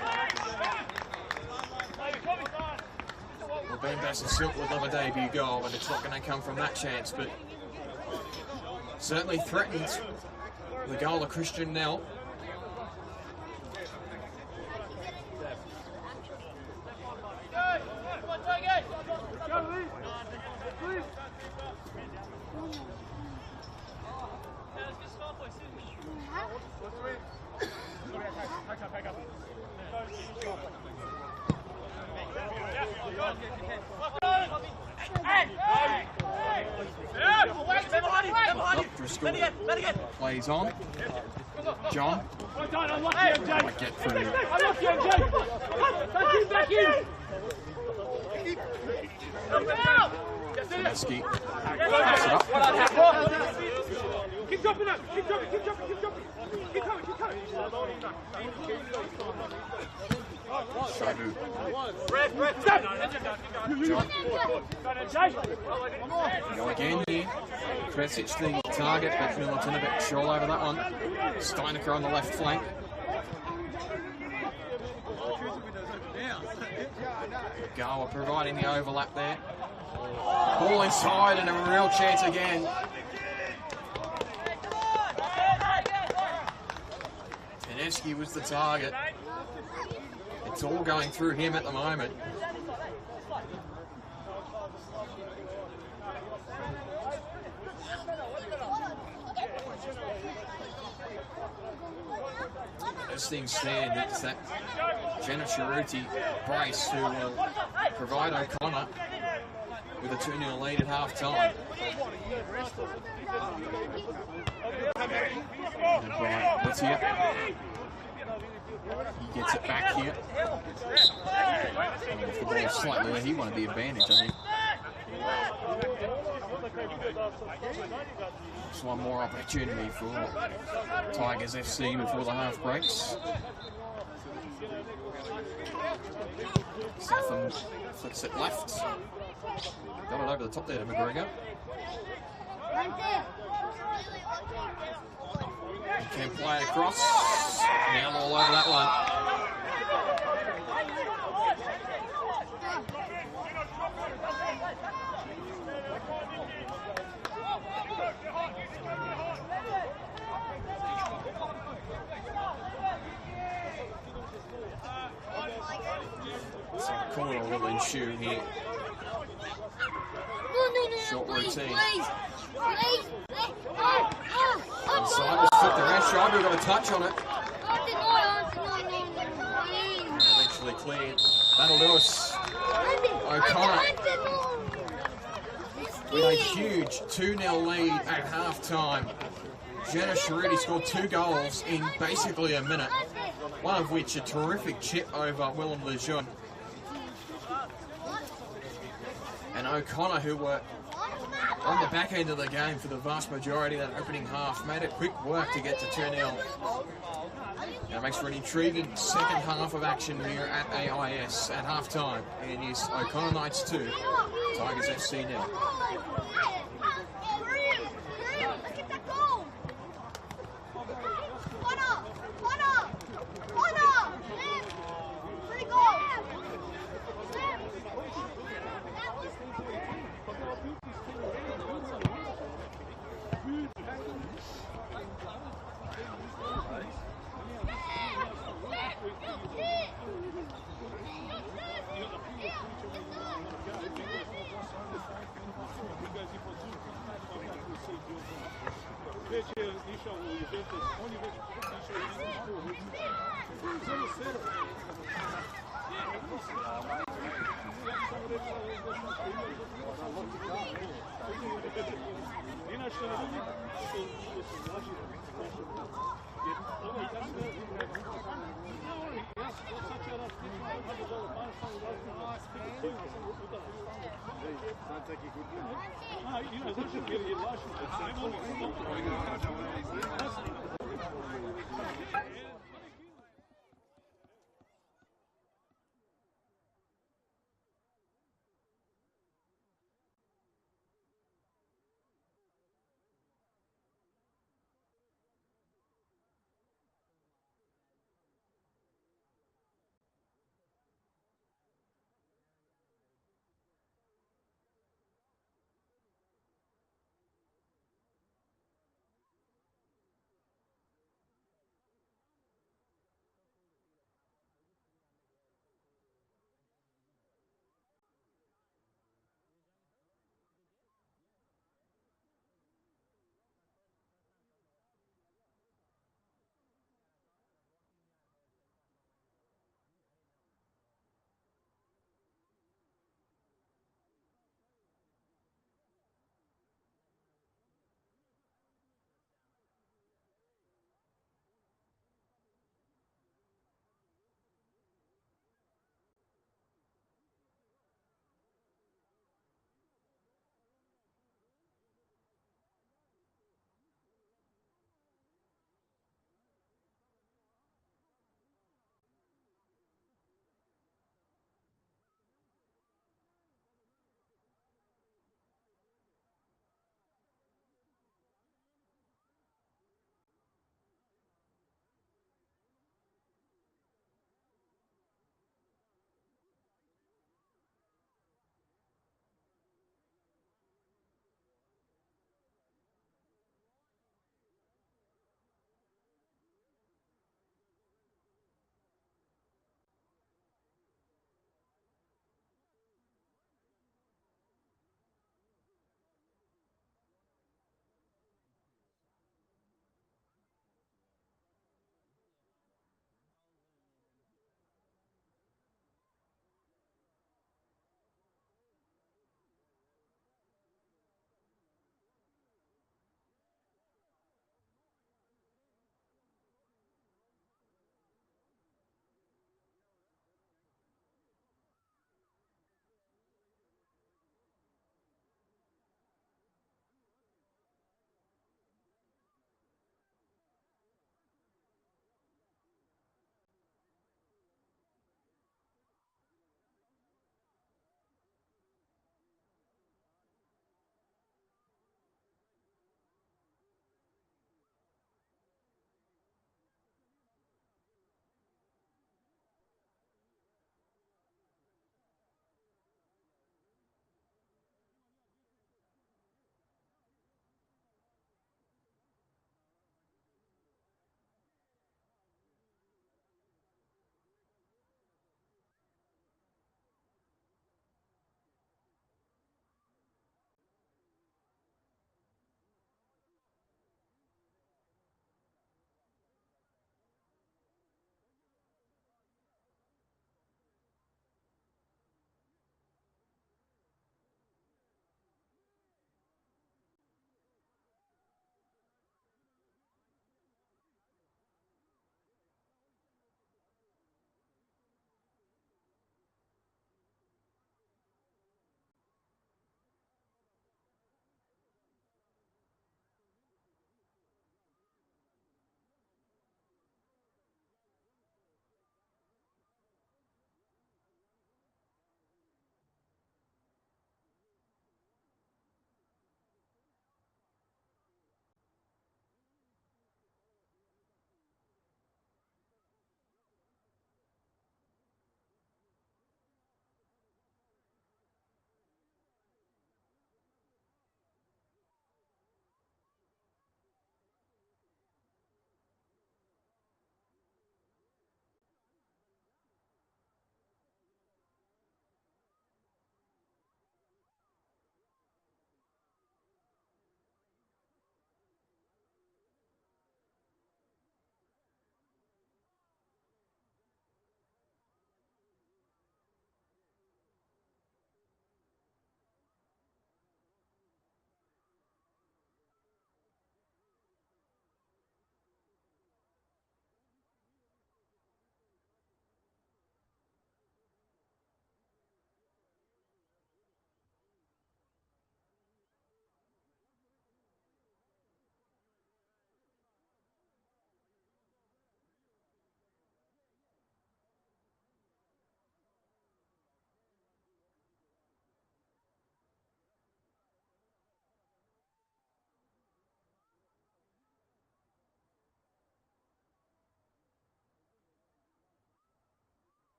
Well, Ben Bass and Silk would love a debut goal, and it's not going to come from that chance, but certainly threatened the goal of Christian Nell. Plays on. John. Might get through. Taneski. Pass it up. Keep dropping up. Keep dropping. Keep dropping. Keep dropping. Keep coming. Keep coming. Shaibu. Go again here. Kresic the target, but Middleton a bit short over that one. Steinecker on the left flank. Gower providing the overlap there. Ball inside and a real chance again. Taneski was the target. It's all going through him at the moment. As things stand, it's that Jenna Taruti brace who will provide O'Connor with a 2-0 lead at half time. Right, what's here? He gets it back here. If the ball slightly there, he wanted the advantage, I think. Just one more opportunity for Tigers FC before the half breaks. Southam flicks it left. Got it over the top there to McGregor. He can play it across. Down all over that one. So the corner will ensue here. Short routine. Inside, was flipped around. Schreiber got a touch on it. Eventually cleared. That'll do us. O'Connor with a huge 2-0 lead at half-time. Jenna Shariti scored 2 goals in basically a minute, one of which a terrific chip over Willem Lejeune. And O'Connor, who were on the back end of the game for the vast majority of that opening half, made it quick work to get to 2-0. Now it makes for an intriguing second half of action here at AIS at half-time. And is O'Connor Knights 2, Tigers FC 0.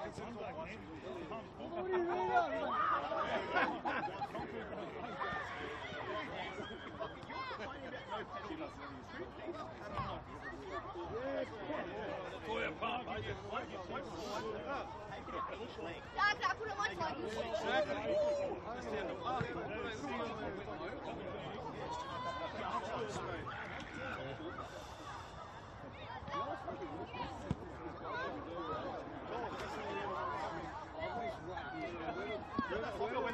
I put it on my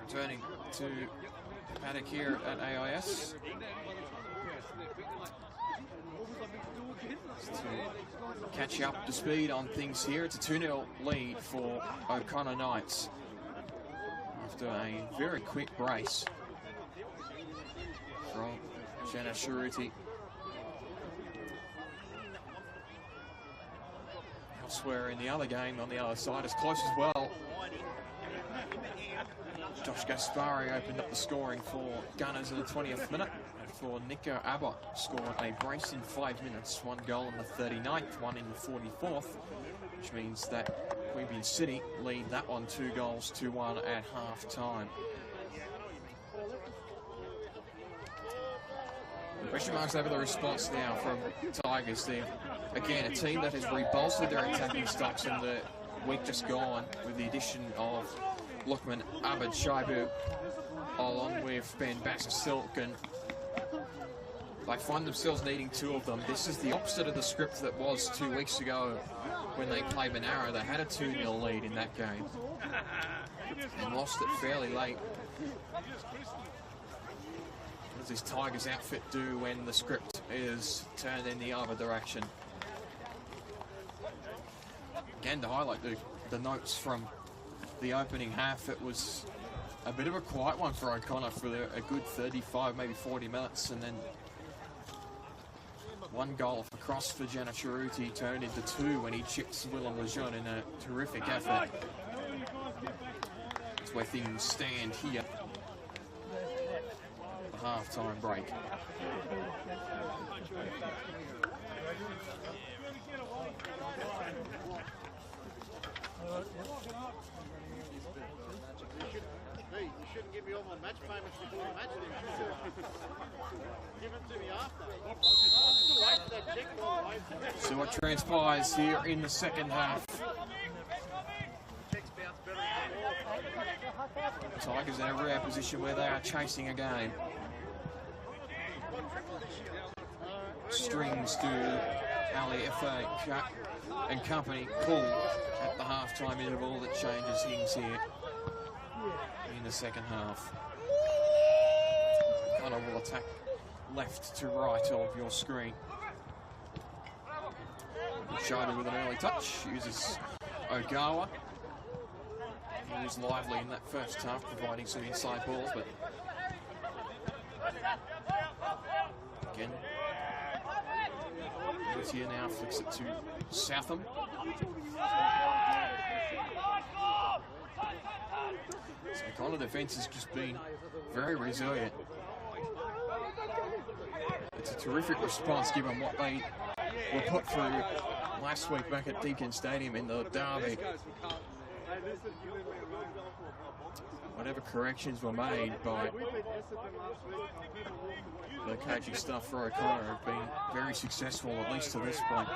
Returning to paddock here at AIS. Just to catch you up to speed on things here. It's a 2-0 lead for O'Connor Knights after a very quick brace from Jenna Sharuti. Elsewhere in the other game on the other side is close as well. Josh Gaspari opened up the scoring for Gunners in the 20th minute. And for Nico Abbott, scored a brace in 5 minutes. 1 goal in the 39th, 1 in the 44th, which means that Queanbeyan City lead that one 2 goals to 1 at half-time. Question marks over the response now from Tigers. They're, again, a team that has rebolstered their attacking stocks in the week just gone with the addition of Lukman Abed Shaibu along with Ben Basser-Silk, and they find themselves needing 2 of them. This is the opposite of the script that was 2 weeks ago when they played Monaro. They had a 2-0 lead in that game and lost it fairly late. What does this Tigers outfit do when the script is turned in the other direction? Again, to highlight the notes from the opening half, it was a bit of a quiet one for O'Connor for a good 35, maybe 40 minutes, and then 1 goal off a cross for Jenna Charuti turned into 2 when he chipped Willem Lejeune in a terrific effort. That's where things stand here. The half-time break. Hey, you shouldn't give me all my match payments before the match. Give them to me after. I'm still waiting for that check, by the way. So what transpires here in the second half? Tigers in a rare position where they are chasing a game. Strings to Ali F.A. and company pull at the half-time interval that changes things here in the second half. Connor will attack left to right of your screen. Shaibu with an early touch, uses Ogawa. He was lively in that first half, providing some inside balls, but again, here now flicks it to Southam. So Connor defence has just been very resilient. It's a terrific response given what they were put through last week back at Deakin Stadium in the derby. Whatever corrections were made by the coaching staff for O'Connor have been very successful, at least to this point.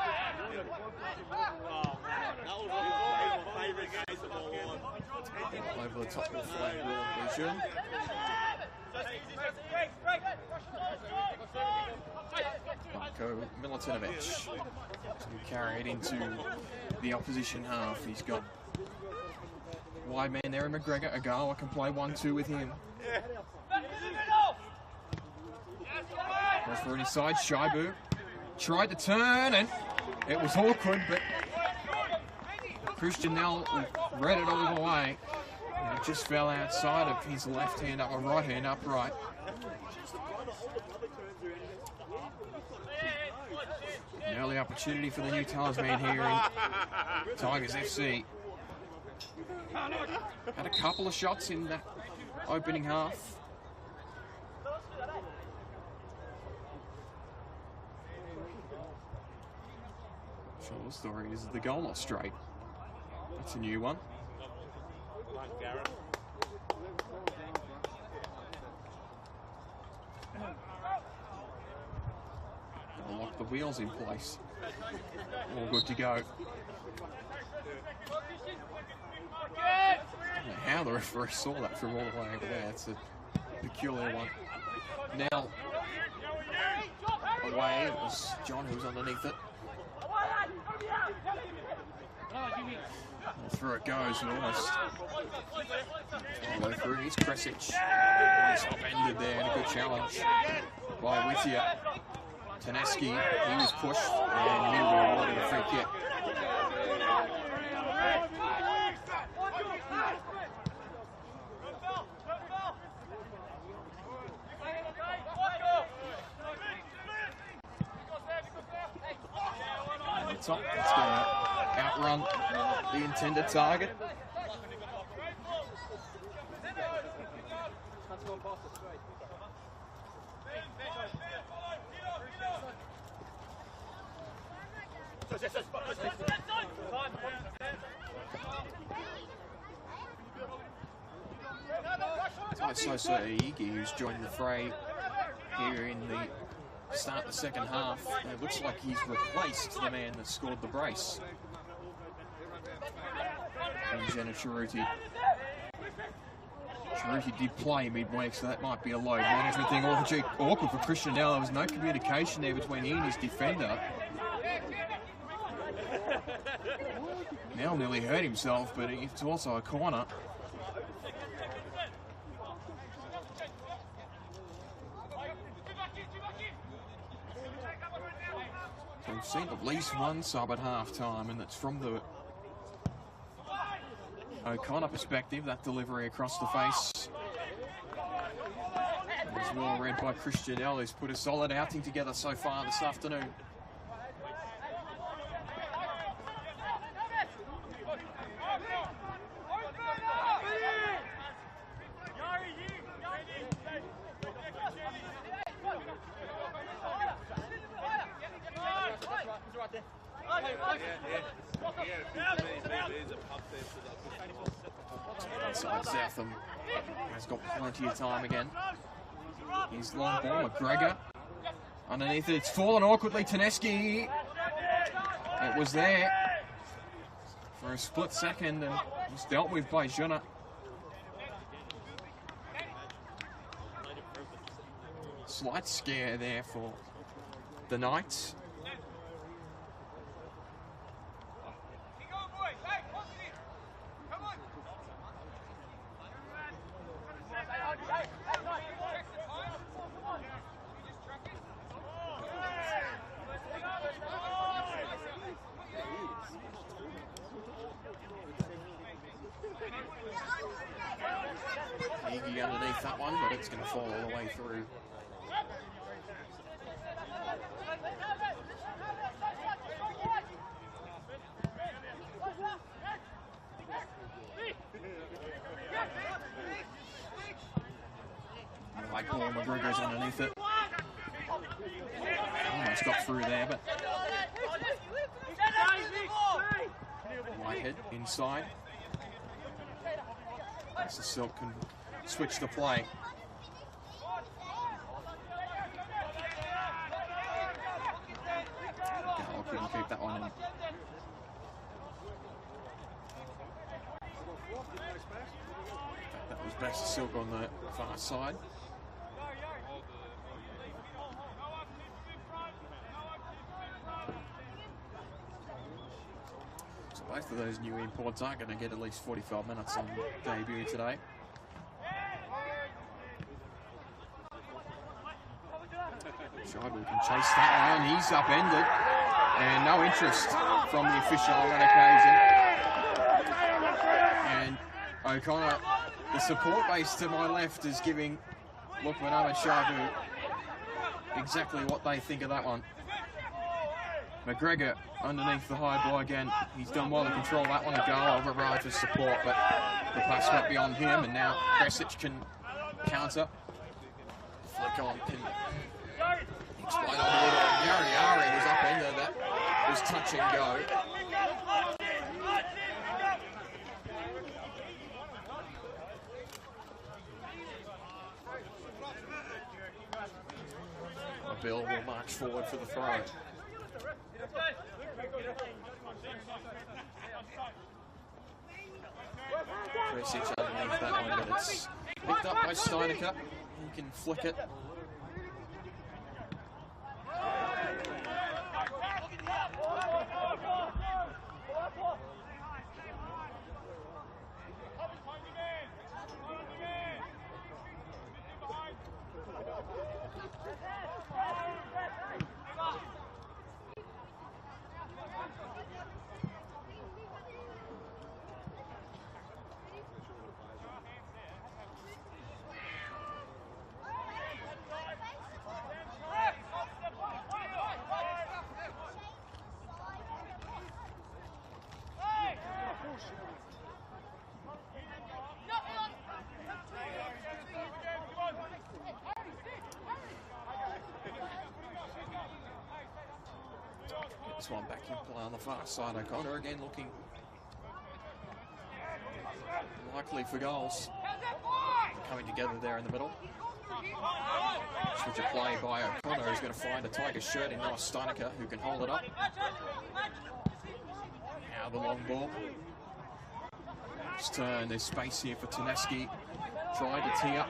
Over the top of the flag wall vision. Marko Milutinovic to carry it into the opposition half. He's got wide man there in McGregor. Agawa can play 1-2 with him. Goes for an inside. Shaibu tried to turn and it was awkward, but Christian Nell read it all the way. And it just fell outside of his left hand up, or right hand upright. An early opportunity for the new talisman here in Tigers FC. Had a couple of shots in the opening half. Sure, the story is the goal not straight. That's a new one. Gotta lock the wheels in place. All good to go. I don't know how the referee saw that from all the way over there. It's a peculiar one. Now, away, it was John who was underneath it. Well, through it goes, and almost all the way through. Here's Kresic. He's upended there, and a good challenge by Whittier. Taneski, he was pushed, and he rewarded a free kick. And the top, it's going to outrun the intended target. Sosa Igi, who's joined the fray here in the start of the second half. And it looks like he's replaced the man that scored the brace. And Jenna Chiruti. Chiruti did play midweek, so that might be a load management thing. Awkward for Christian now. There was no communication there between he and his defender. Nell nearly hurt himself, but it's also a corner. So we've seen at least one sub at half-time, and that's from the O'Connor perspective, that delivery across the face. As well read by Christian L, who's put a solid outing together so far this afternoon. Southam has got plenty of time again. He's long ball, McGregor. Underneath it, it's fallen awkwardly. Taneski. It was there for a split second and was dealt with by Juna. Slight scare there for the Knights. Iggy underneath that one, but it's going to fall all the way through. Like McGregor's underneath it. Almost got through there, but ahead inside. As the Silk can switch the play. Gal couldn't keep that one in. That was best Silk on the far side. So both of those new imports are going to get at least 45 minutes on debut today. Scheibel can chase that one. He's upended. And no interest from the official on that occasion. And O'Connor, the support base to my left, is giving Lukman Ahmed Shabu exactly what they think of that one. McGregor underneath the high blow again. He's done well to control that one. A goal over Raj's support, but the pass went beyond him, and now Kresic can counter. Flick on can explain on a little. Gary Ari was upended. That was touch and go. Bill will march forward for the throw. Kresic underneath that one, but it's picked up by Steinecker. He can flick it. This one back in play on the far side. O'Connor again looking likely for goals. Coming together there in the middle. Switch of play by O'Connor, who's going to find a Tiger shirt in Noah Steinecker, who can hold it up. Now the long ball. It's turn. There's space here for Taneski. Tried to tee up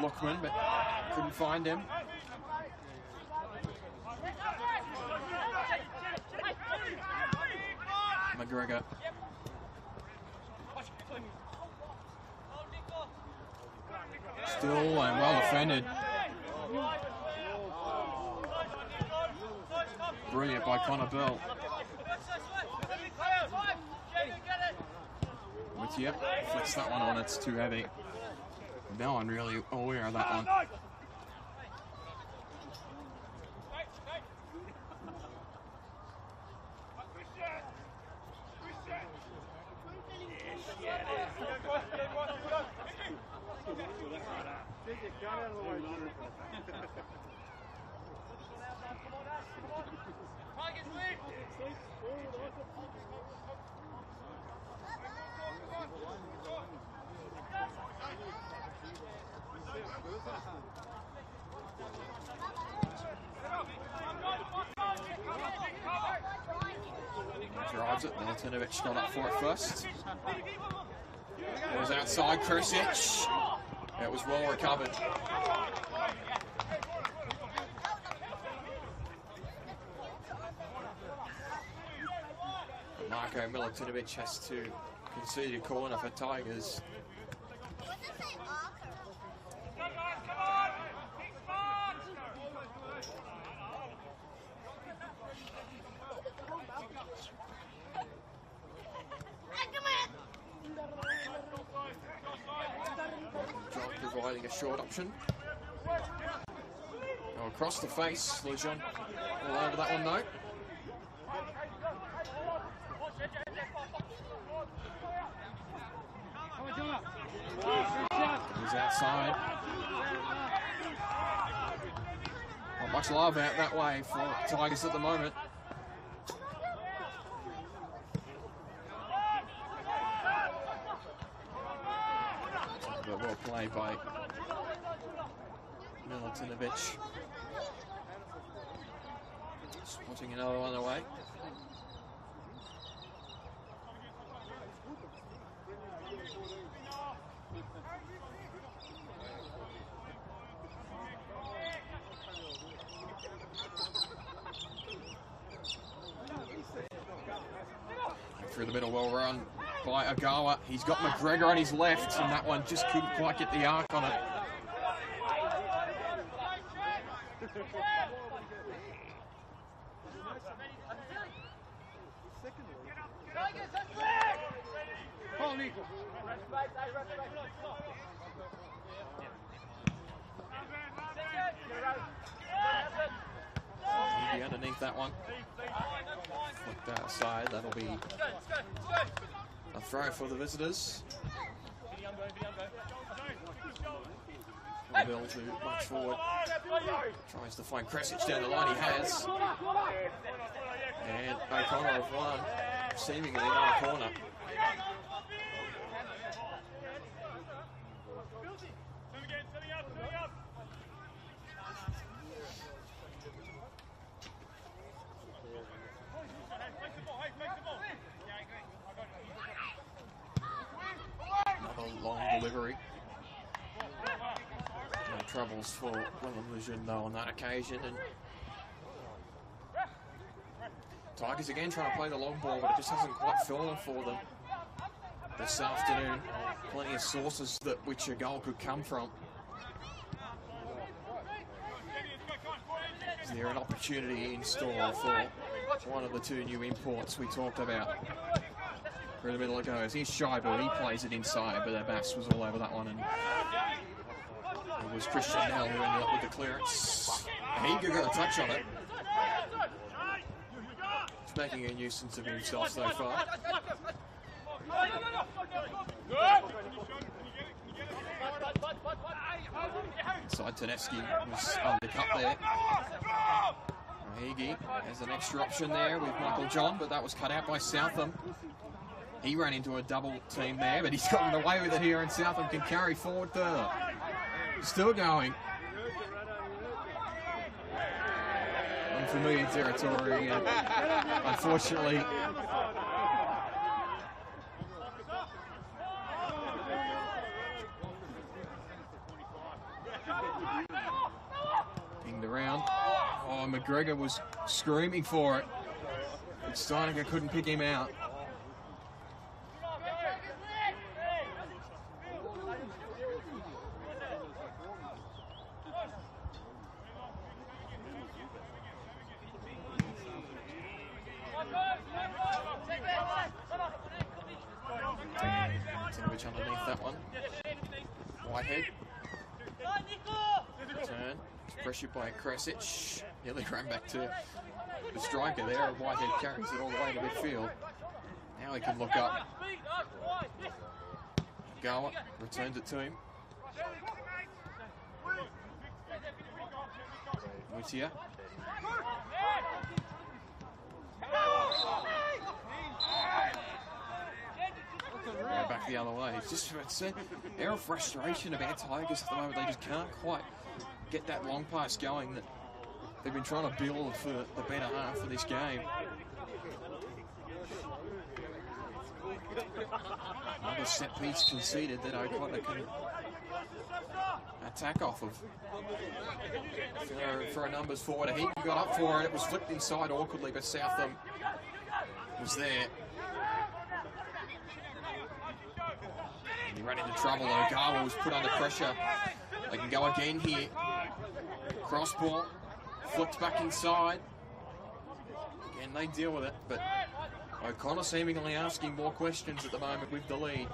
Lookman, but couldn't find him. McGregor. Still and well defended. Brilliant by Connor Bell. With you, flicks that one on, it's too heavy. No one really aware of that one. Drives it, Milutinovic got up for it first. It was outside Kresic. It was well recovered. Marko Milutinovic has to concede a corner for Tigers. Providing a short option. Oh, across the face, Lejeune. All over that one, no. He's outside. Not much love out that way for Tigers at the moment. but well played by Milutinovic. Spotting another one away. Through the middle, well run by Ogawa. He's got McGregor on his left, and that one just couldn't quite get the arc on it. Maybe underneath that one. Flicked outside, that'll be a throw for the visitors. Bill to march forward. Tries to find Kresic down the line, he has. And O'Connor have won, seemingly in our corner. Another long delivery. No troubles for William though on that occasion. And Tigers again trying to play the long ball, but it just hasn't quite fallen for them this afternoon. Plenty of sources that which a goal could come from. Is there an opportunity in store for one of the two new imports we talked about? Through the middle it goes. Here's Scheiber, he plays it inside, but Abbas was all over that one, and it was Christian Nell who ended up with the clearance. He got a touch on it. He's making a nuisance of himself so far. Inside Tedeschi was undercut there. Hagi has an extra option there with Michael John, but that was cut out by Southam. He ran into a double team there, but he's gotten away with it here, and Southam can carry forward further. Still going. Unfamiliar territory, and unfortunately, pinged around. Oh, McGregor was screaming for it, but Steinecker couldn't pick him out. Underneath that one. Whitehead. Turn. Pressured by Kresic. Nearly ran back to the striker there. Whitehead carries it all the way to midfield. Now he can look up. Gawa returns it to him. Mutia. Right back the other way. It's just an air of frustration about Tigers at the moment. They just can't quite get that long pass going that they've been trying to build for the better half of this game. Another set piece conceded that O'Connor can attack off of. Throw numbers forward. He got up for it. It was flipped inside awkwardly, but Southam was there. He ran into trouble. Ogawa was put under pressure. They can go again here. Cross ball. Flipped back inside. Again, they deal with it, but O'Connor seemingly asking more questions at the moment with the lead.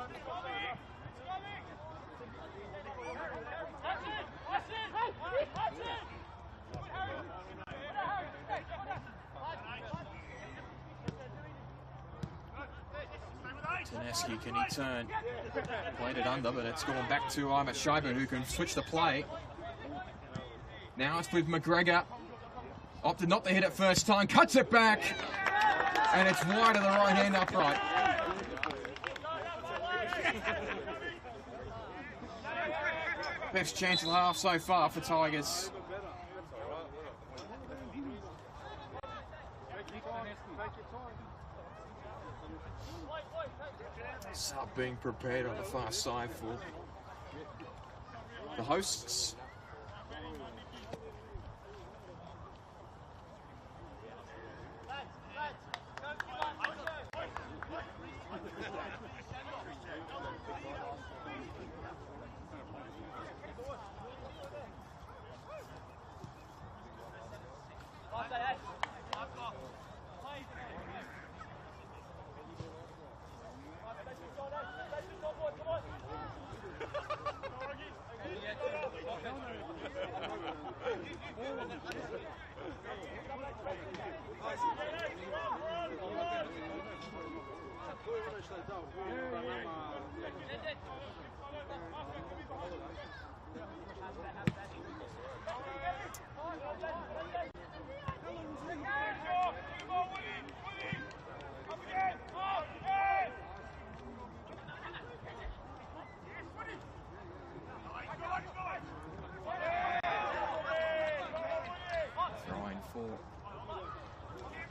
Tedeschi, can he turn? Played it under, but it's gone back to Scheiber, who can switch the play. Now it's with McGregor. Opted not to hit it first time, cuts it back, and it's wide of the right hand upright. Best chance of the half so far for Tigers. Sub being prepared on the far side for the hosts.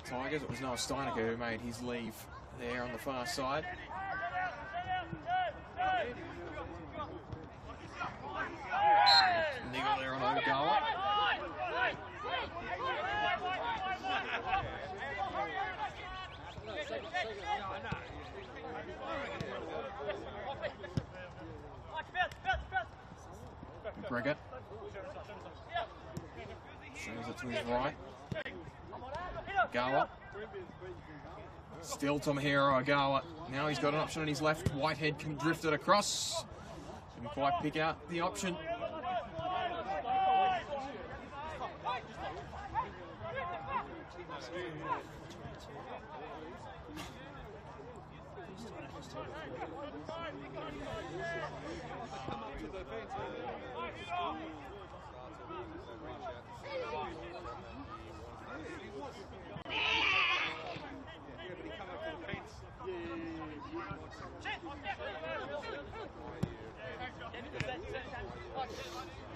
Tigers. It was Noah Steinecker who made his leave there on the far side. Niggle there on Ogawa. McGregor shows it to his right. Ogawa. Still Tomohiro Ogawa. Now he's got an option on his left. Whitehead can drift it across. Didn't quite pick out the option.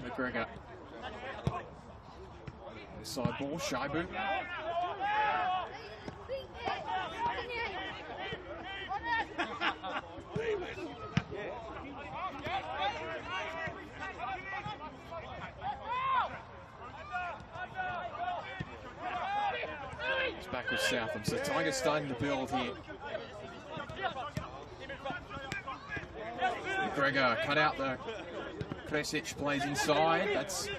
McGregor. Side ball, Shaibu. It's back with Southam. So Tigers starting to build here. McGregor cut out the Kresic, plays inside. That's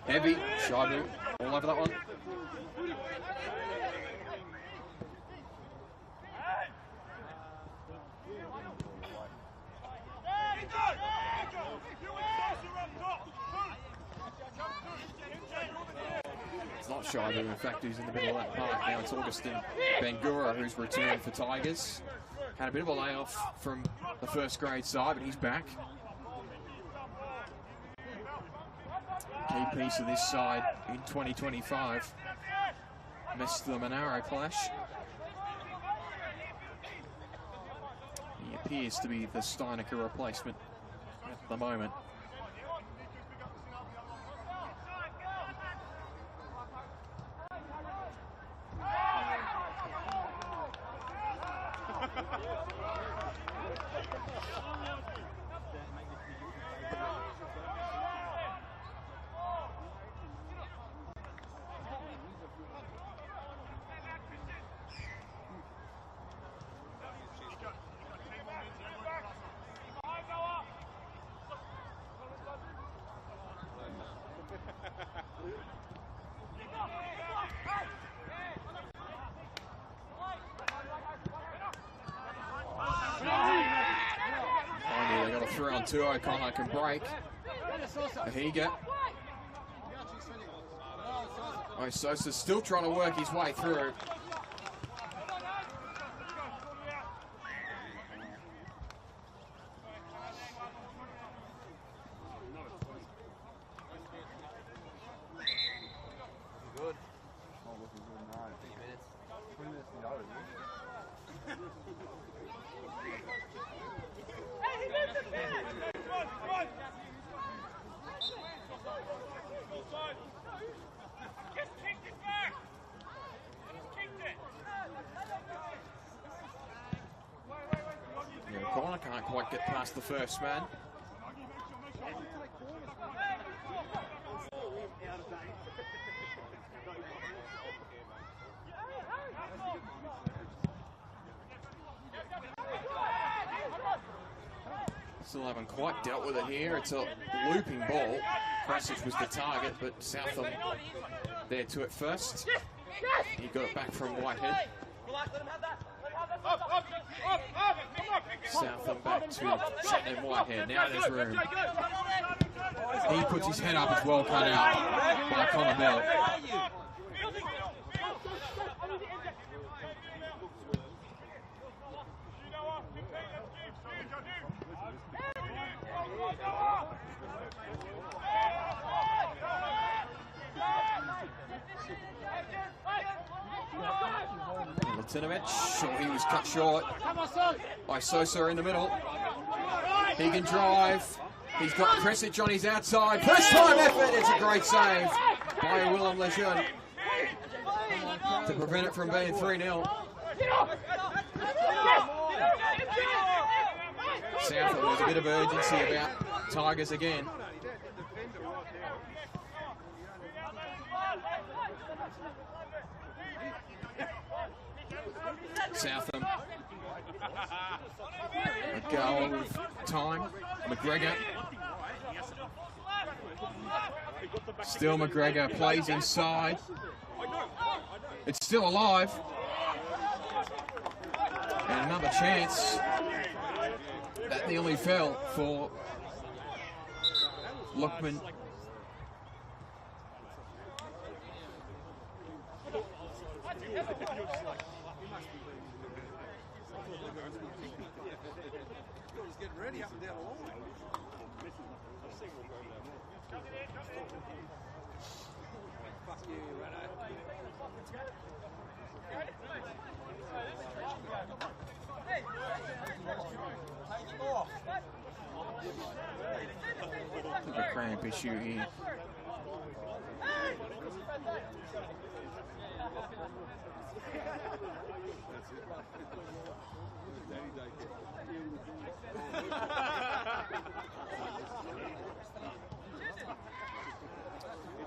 heavy. Shaibu all over that one. It's not Shaibu, in fact, who's in the middle of that park. Now it's Augustin Bangura who's returned for Tigers. Had a bit of a layoff from the first grade side, but he's back. Key piece of this side in 2025. Missed the Monaro clash. He appears to be the Steinecker replacement at the moment. They got a 3-on-2. O'Connor can break. Ahiga. Oh, Sosa's still trying to work his way through. Good. Oh, looking good now. 20 minutes. 20 minutes to go, isn't it? Just kicked it back. Just kicked it. Yeah, corner can't quite get past the first man. Still haven't quite dealt with it here. It's a looping ball. Krasic was the target, but Southam there to it first. He got it back from Whitehead. Southam back to Sutton and Whitehead. Now there's room. He puts his head up as well, cut out by Connor Bell. Latinovic, sure, he was cut short by Sosa in the middle. He can drive. He's got Krasic on his outside. First time effort. It's a great save by Willem Lejeune to prevent it from being 3-0. Southam, there's a bit of urgency about Tigers again. Southam. A goal with time. McGregor. Still McGregor plays inside. It's still alive. And another chance. That nearly fell for Lockman. Getting ready up and down the line. Fuck you, The cramp issue here.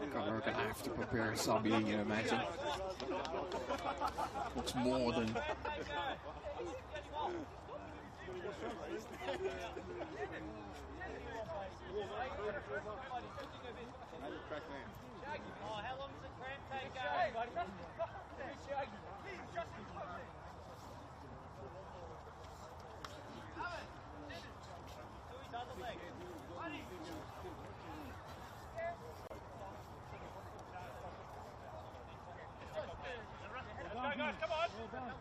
We're going to have to prepare a sub here, you imagine. Looks more than... How long does the cramp take? Guys, come on.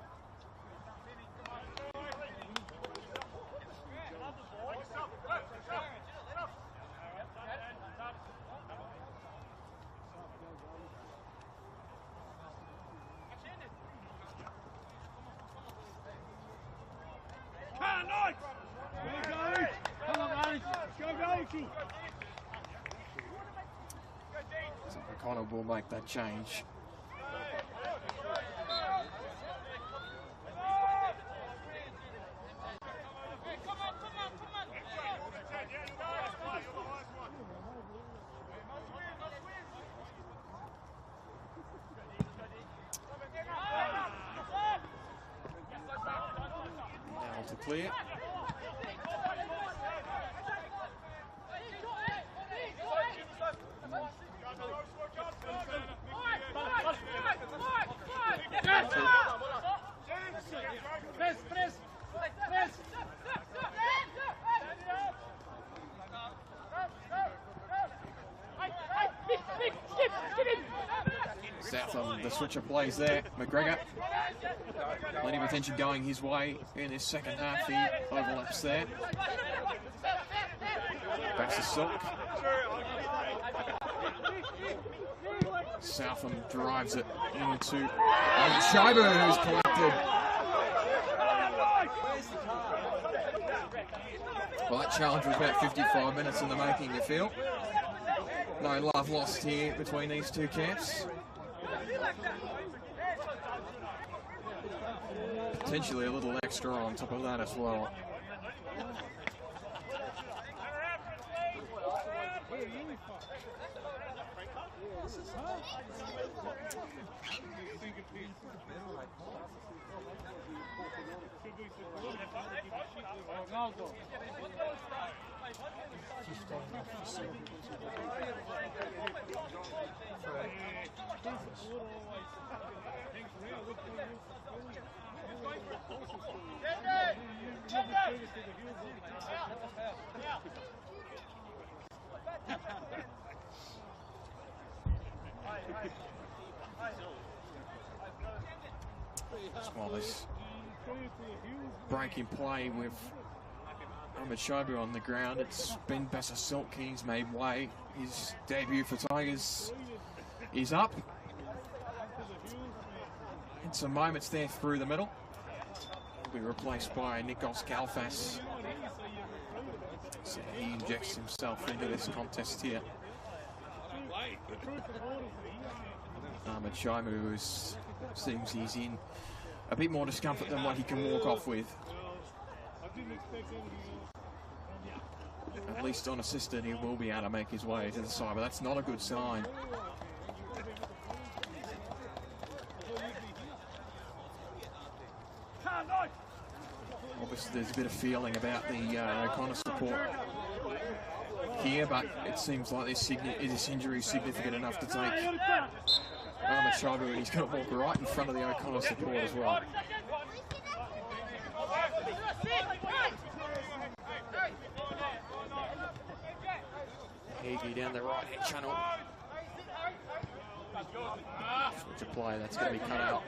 So O'Connor will make that change. Now to clear. Southam, the switcher plays there. McGregor, plenty of attention going his way in his second half. He overlaps there. Back to Silk. Southam drives it into Schreiber, who's collected. Well, that challenge was about 55 minutes in the making, you feel. No love lost here between these two camps. Potentially a little extra on top of that as well. Well, this break in play with Shobu on the ground. It's been Bessa Silk. He's made way. His debut for Tigers is up. And some moments there through the middle. He'll be replaced by Nikos Galfas. So he injects himself into this contest here. Shobu seems he's in a bit more discomfort than what he can walk off with. At least unassisted, he will be able to make his way to the side, but that's not a good sign. Obviously, there's a bit of feeling about the O'Connor support here, but it seems like this injury is significant enough to take Shobu, and he's going to walk right in front of the O'Connor support as well. Heavy down the right-hand channel. Switch of play, that's going to be cut out.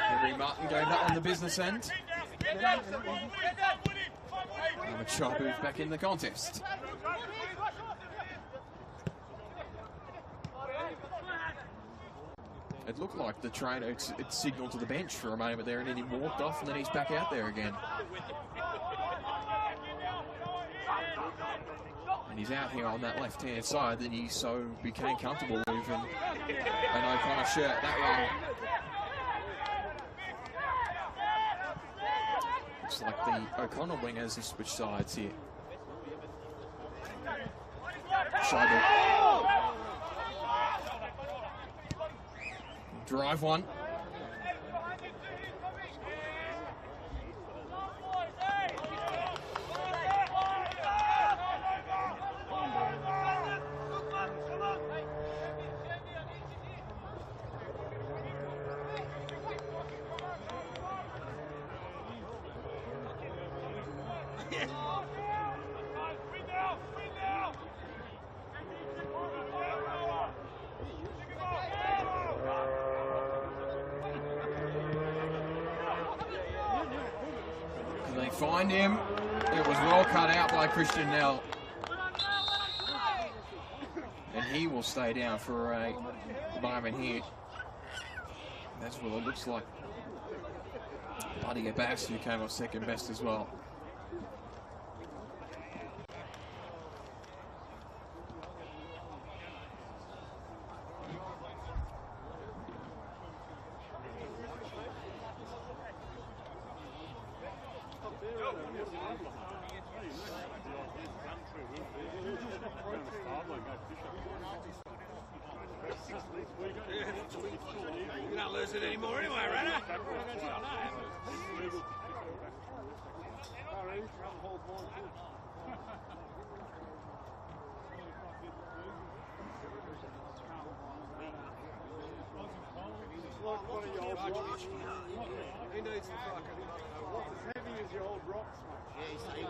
Henry Martin going up on the business end. Shobu's back in the contest. It looked like the trainer, it signalled to the bench for a moment there, and then he walked off, and then he's back out there again. And he's out here on that left-hand side that he so became comfortable with, and an O'Connor shirt that one. Looks like the O'Connor wingers have switched sides here. Shobu. Drive one. They find him. It was well cut out by Christian Nell. And he will stay down for a moment here. That's what it looks like. Buddy Abbas, who came off second best as well. You're not losing anymore anyway, right? He needs the fucking what's as heavy as your old rocks, mate. Yeah, he's saying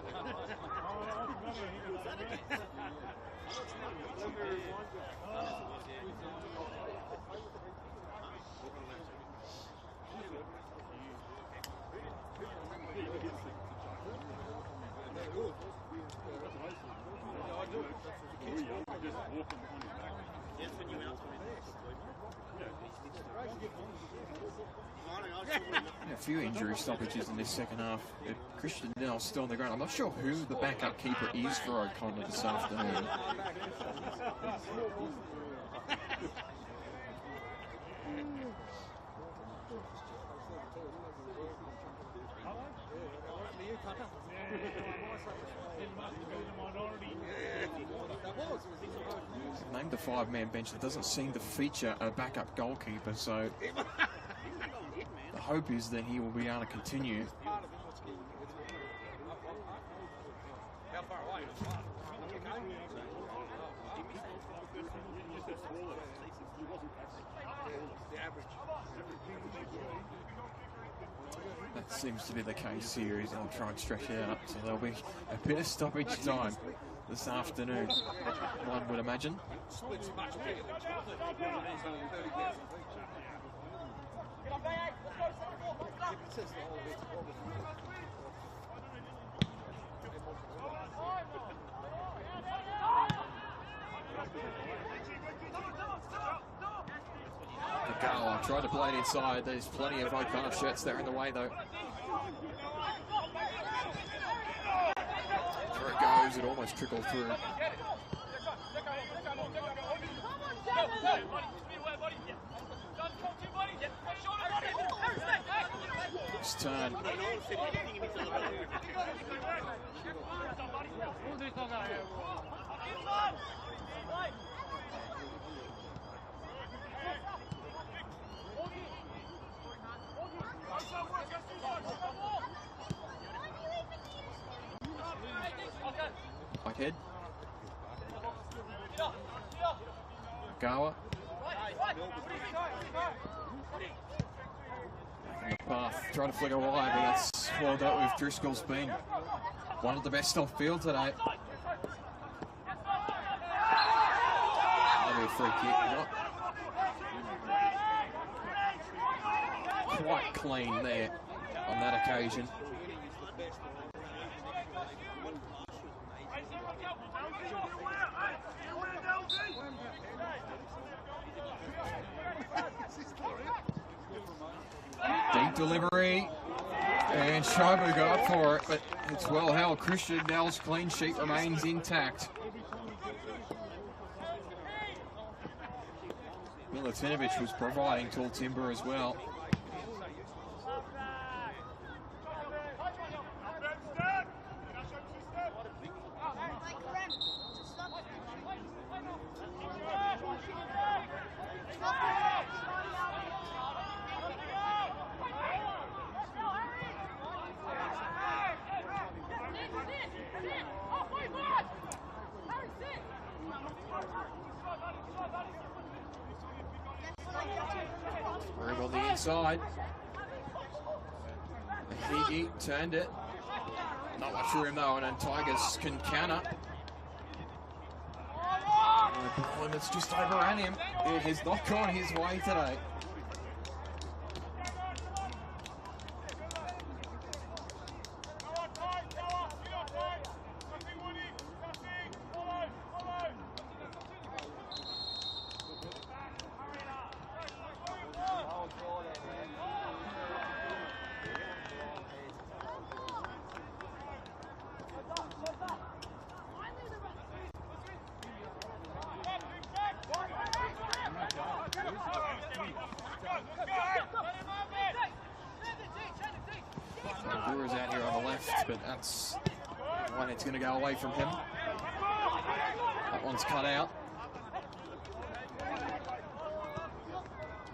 A few injury stoppages in this second half. Christian Nell's still on the ground. I'm not sure who the backup keeper is for O'Connor this afternoon. Named the five-man bench that doesn't seem to feature a backup goalkeeper, so the hope is that he will be able to continue. That seems to be the case here. I'll try and stretch it out, so there'll be a bit of stoppage time this afternoon, one would imagine. Kagawa tried to play it inside. There's plenty of O'Connor shirts there in the way, though. There it goes. It almost trickled through. This turn. Whitehead. Gawa. Back in the path. Trying to flick it wide, but that's well dealt with. Driscoll's been one of the best off field today. Maybe a free kick. Not quite clean there on that occasion. Deep delivery, and Shobu got up for it, but it's well held. Christian Nell's clean sheet remains intact. Milutinovic was providing tall timber as well. Move on the inside. He turned it. Not much room though, and then Tigers can counter. And it's just overran him. It has not gone his way today. Brewer's out here on the left, but that's one that's going to go away from him. That one's cut out.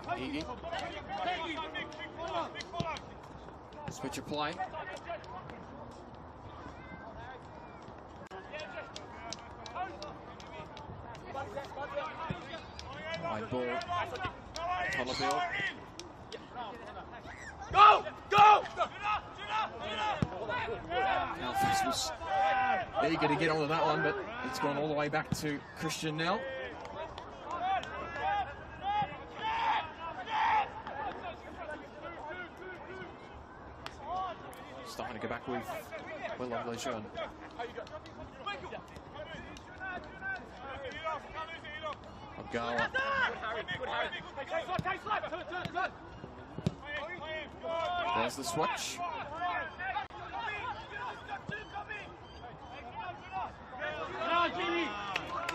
Iggy. Switch of play. Wide ball. Collarbill. Go! Go! Alphys was eager to get onto that one, but it's gone all the way back to Christian Nell. Starting to go back with lovely shot. Goa. There's the switch.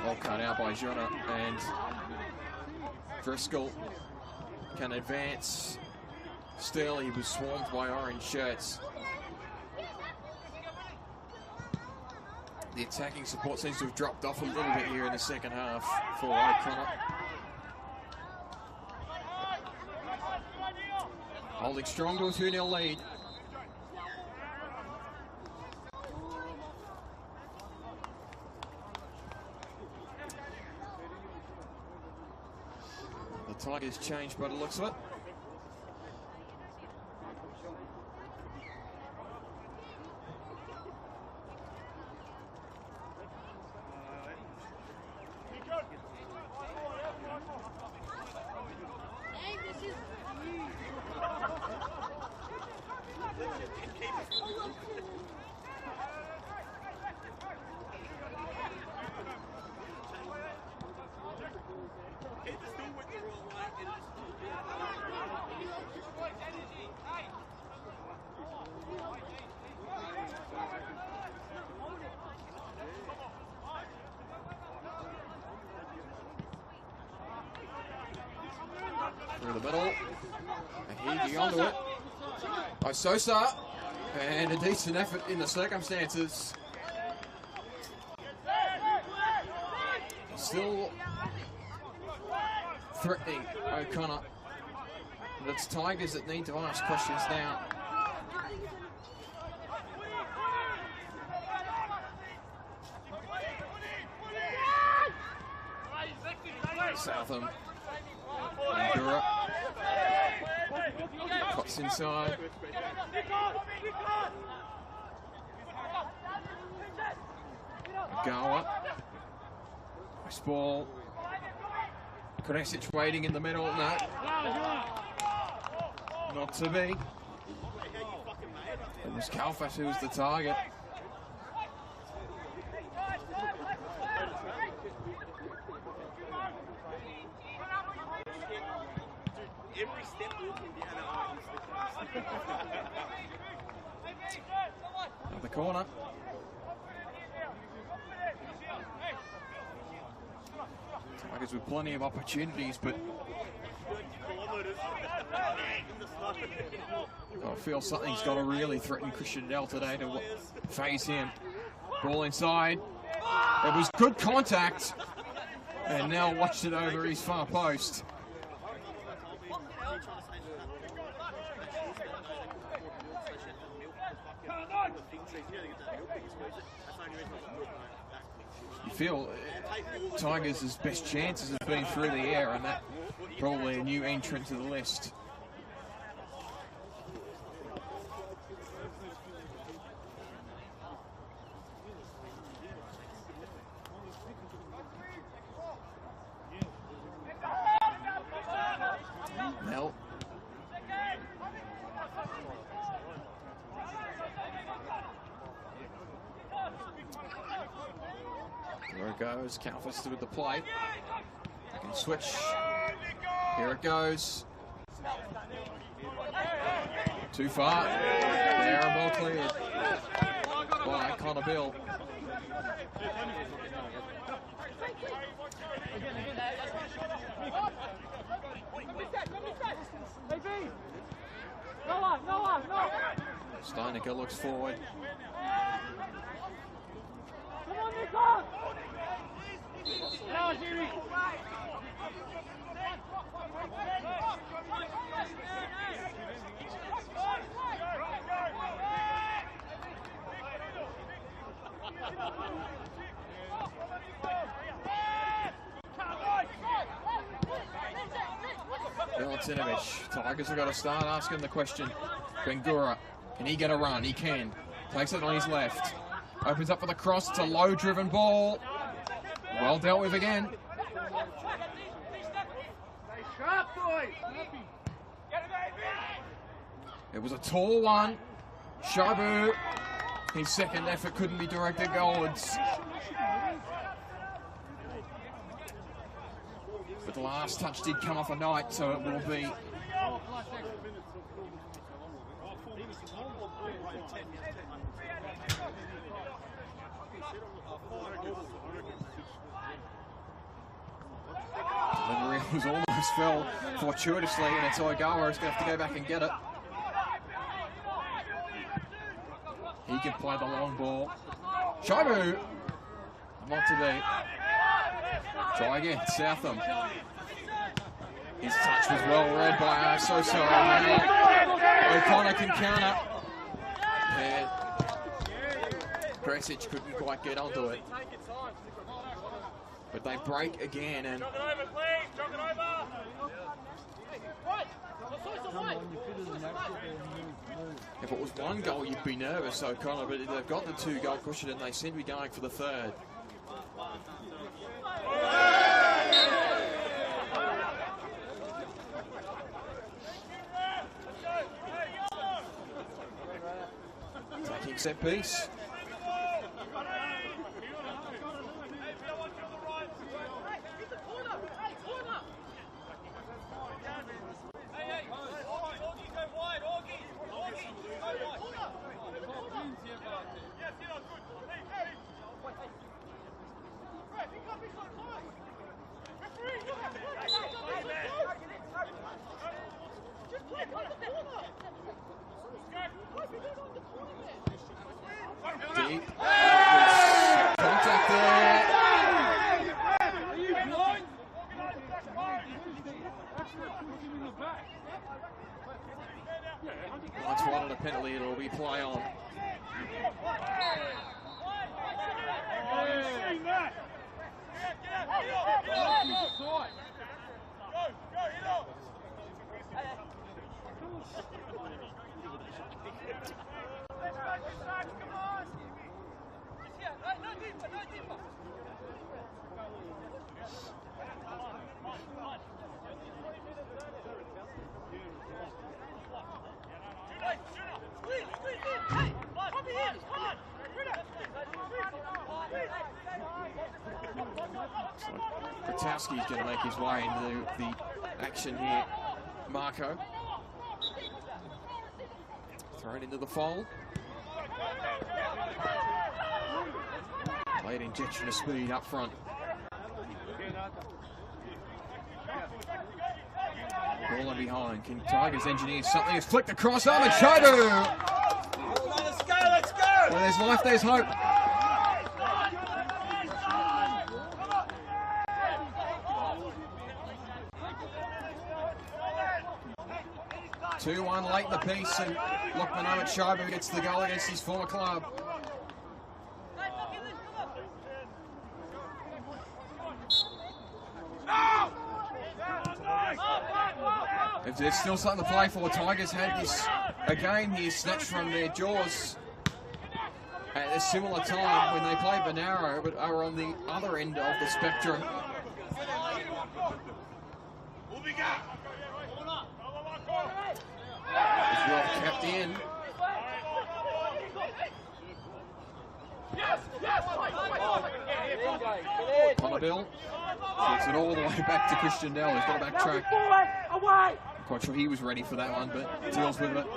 Well cut out by Jonna, and Driscoll can advance. Still, he was swarmed by orange shirts. The attacking support seems to have dropped off a little bit here in the second half for O'Connor. Holding strong to a 2-0 lead. The Tigers changed by the looks of it. Through the middle, and he onto it. By Sosa, and a decent effort in the circumstances. Still threatening O'Connor, but it's Tigers that need to ask questions now. Southam. Gura. Cuts inside. Goa. Nice ball. Kresic waiting in the middle. No. Not to be. It was Kalfas who was the target. The corner. Tigers with plenty of opportunities, but I feel something's got to really threaten Christian Dell today to phase him. Ball inside. It was good contact, and Nell watched it over his far post. You feel Tigers' best chances have been through the air, and that probably a new entrant to the list. Nell. There it goes, Kalfas with the play. They can switch. Here it goes. Too far. There and well cleared by Connor Bill. Steinecker looks forward. Come on, Nico! Now, Jimmy! Milicinovich. Tigers have got to start asking the question. Bengura, can he get a run? He can. Takes it on his left. Opens up for the cross. It's a low-driven ball. Well dealt with again. It was a tall one. Shabu, his second effort couldn't be directed goalwards. But the last touch did come off a night, so it will be delivery was almost fell fortuitously, and it's Ogawa who's going to have to go back and get it. He can play the long ball. Shaibu! Not to be. Try again, Southam. His touch was well read by Soso. O'Connor can counter. And Kresic couldn't quite get onto it. But they break again, and if it was one goal, you'd be nervous, O'Connor, but they've got the 2-goal cushion and they seem to be going for the third. Taking set piece. Deep. Contact there. Once wanted a penalty, it'll be play on. Kwiatkowski's going to make his way into the action here. Marco. Thrown into the fold. Late injection of speed up front. Ball in behind. Can Tigers engineer something? It's flicked across. Ahmed Shaibu! Let's go, let's go! Where there's life, there's hope. Two-1 late in the piece, and Lachlan Ahmed Shaibu gets the goal against his former club. If there's still something to play for, Tigers had this a game here snatched from their jaws at a similar time when they played Bonaro, but are on the other end of the spectrum. It's well kept in. Connor gets it all the way back to Christian Dell. He's got to backtrack. Quite sure he was ready for that one, but deals with it.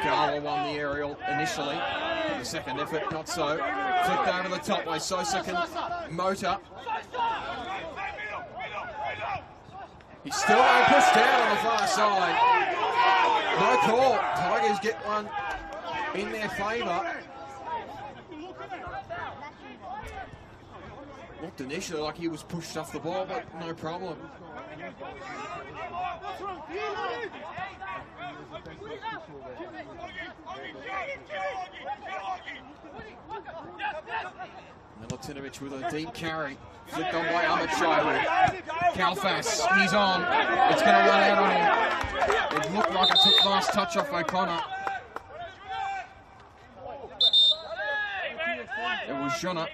Gala won the aerial initially. The second effort, not so. Flicked over the top by Sosa and Mota. He's still going to push down on the far side. No call. Tigers get one in their favour. Looked initially like he was pushed off the ball, but no problem. Milutinovic with a deep carry. Flicked on by Ahmed Shaibu. Kalfas, he's on. It's going to run out on him. It looked like it took last touch off O'Connor. It was Jonna.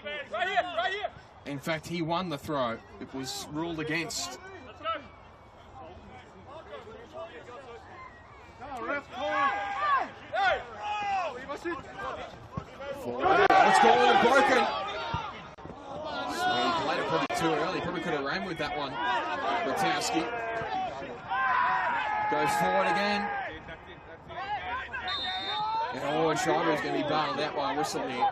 In fact, he won the throw. It was ruled against. It's gone and broken. So he played it probably too early. could have ran with that one. Ratowski goes forward again. And Schreiber is going to be bailed out by a whistle here.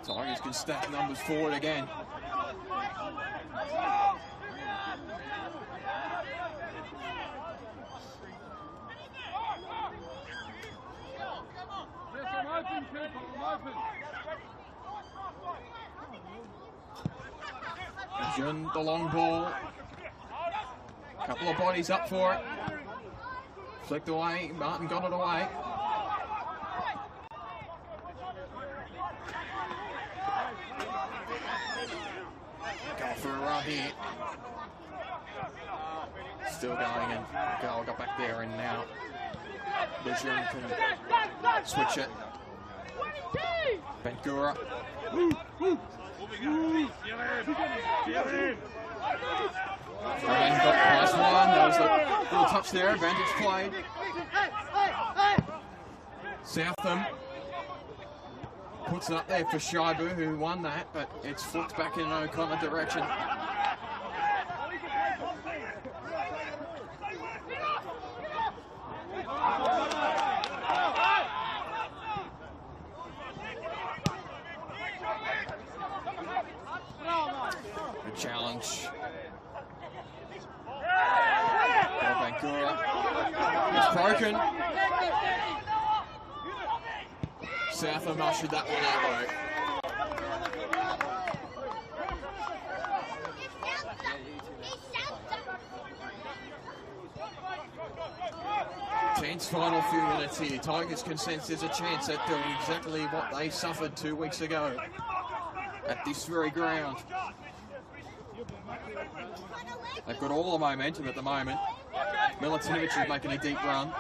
Tigers can stack numbers forward again. Jun, the long ball. Couple of bodies up for it. Flicked away. Martin got it away. Going for a run here. Still going, and Gal got back there, and now Jun can switch it. Bengura. And got past one. That was a little touch there. Advantage play. Southam puts it up there for Shibu, who won that, but it's flicked back in O'Connor direction. Good challenge. Bengura. It's broken. Southam ushered that one out though. Tense final few minutes here. Tigers can sense there's a chance at doing exactly what they suffered 2 weeks ago at this very ground. They've got all the momentum at the moment. Milutinovic is making a deep run.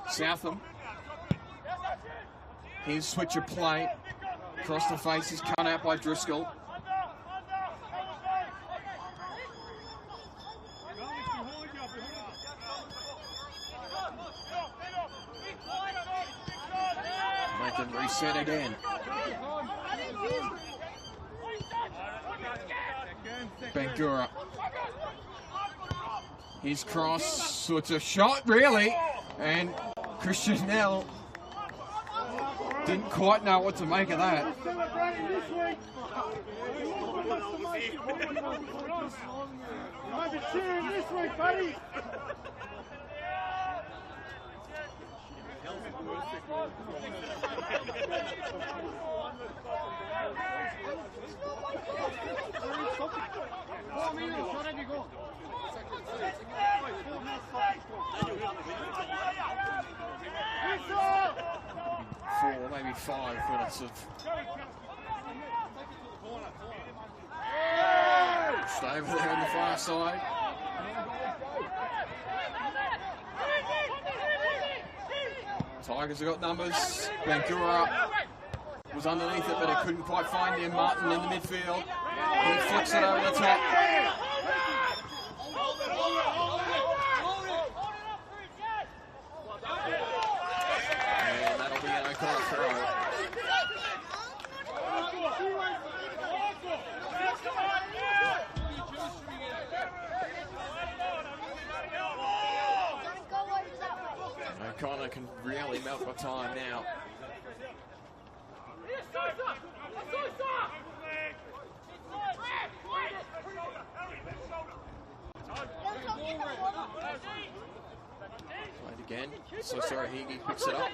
Southam. Here's switch of play. Across the face is cut out by Driscoll. Make them reset again. Bengura. His cross, so it's a shot really, and Christian Nell didn't quite know what to make of that. Four, maybe 5 minutes of stay over there on the far side. Tigers have got numbers. Bengura was underneath it, but it couldn't quite find him. Martin in the midfield. He flicks it over the top. And that'll be an O'Connor throw. O'Connor can really melt the time now. Played again. So sorry, he picks it up.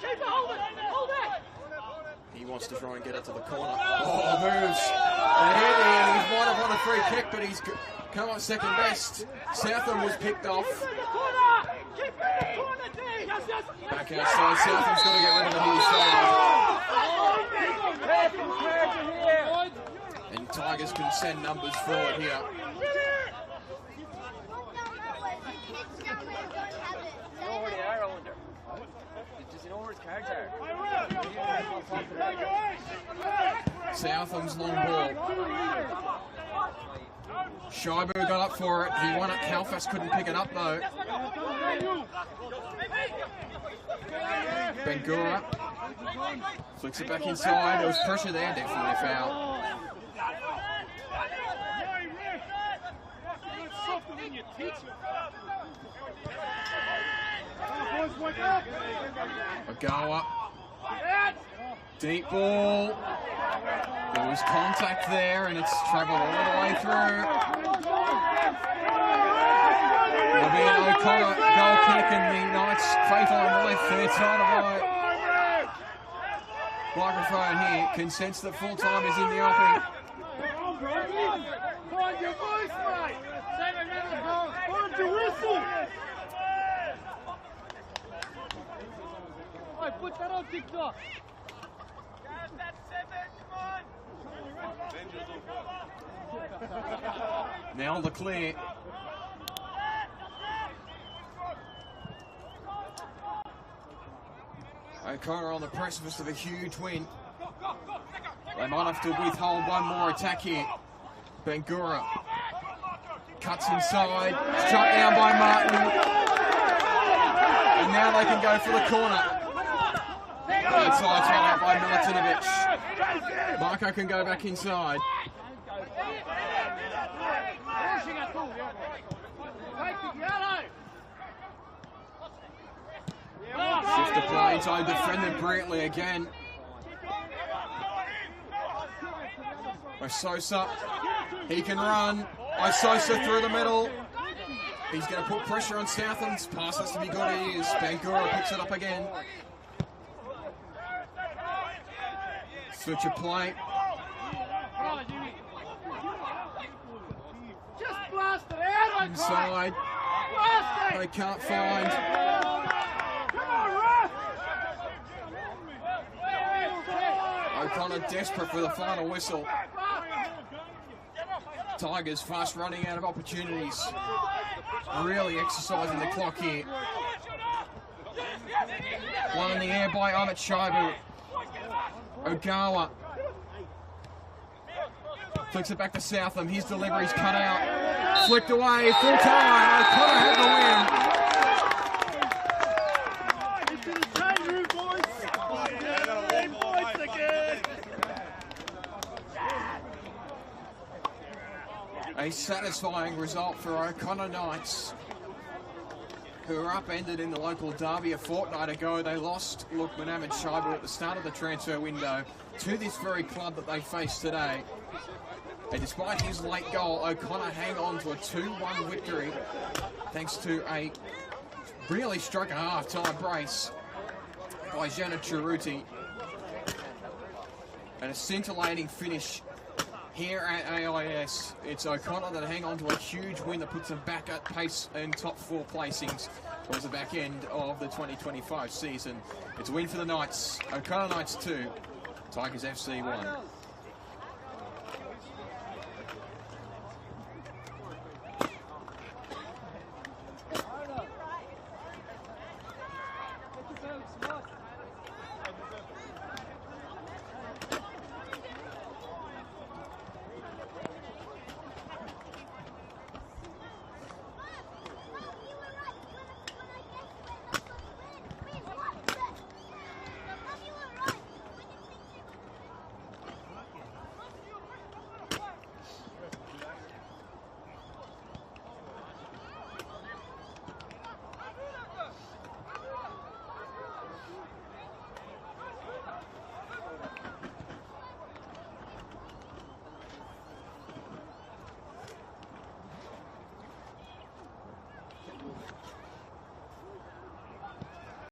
He wants to try and get it to the corner. Oh, moves. And he's might have won a free kick, but he's come up second best. Southam was picked off. Back outside, Southam's got to get rid of the news foul. And Tigers can send numbers forward here. Southam's long ball. Shibu got up for it. He won it. Kalfas couldn't pick it up though. Bangura flicks it back inside. There was pressure there, definitely a foul. Agawa. Deep ball. There was contact there and it's travelled all the way through. There'll be an O'Connor goal kick and the Knights fatal on the left. They're trying to microphone here can sense that full time is in the offing. Find your voice, mate! Save another goal! Find your whistle! Hey, put that on TikTok! Now the clear. O'Connor on the precipice of a huge win. They might have to withhold one more attack here. Bangura cuts inside, shut down by Martin. And now they can go for the corner. Inside thrown out by Milutinovic. Marco can go back inside. Shift the play, time defended brilliantly again. Isosa, he can run. Isosa through the middle. He's going to put pressure on Southam's. Pass has to be good, he is. Bangura picks it up again. Switch of play. Just blast it out! Inside. Blast it! They can't find. Come on, Russ! O'Connor desperate for the final whistle. Tigers fast running out of opportunities. Really exercising the clock here. One in the air by Amit Shibu. Ogawa flicks it back to Southam. His delivery's cut out. Flicked away. Full time. O'Connor had the win. Into the change room, boys. Points again. A satisfying result for O'Connor Knights, who were upended in the local derby a fortnight ago. They lost Lukman Ahmed Shibu at the start of the transfer window to this very club that they face today. And despite his late goal, O'Connor hang on to a 2-1 victory thanks to a really struck a half-time brace by Jana Chiruti. And a scintillating finish here at AIS. It's O'Connor that hang on to a huge win that puts them back at pace and top 4 placings towards the back end of the 2025 season. It's a win for the Knights. O'Connor Knights 2, Tigers FC 1.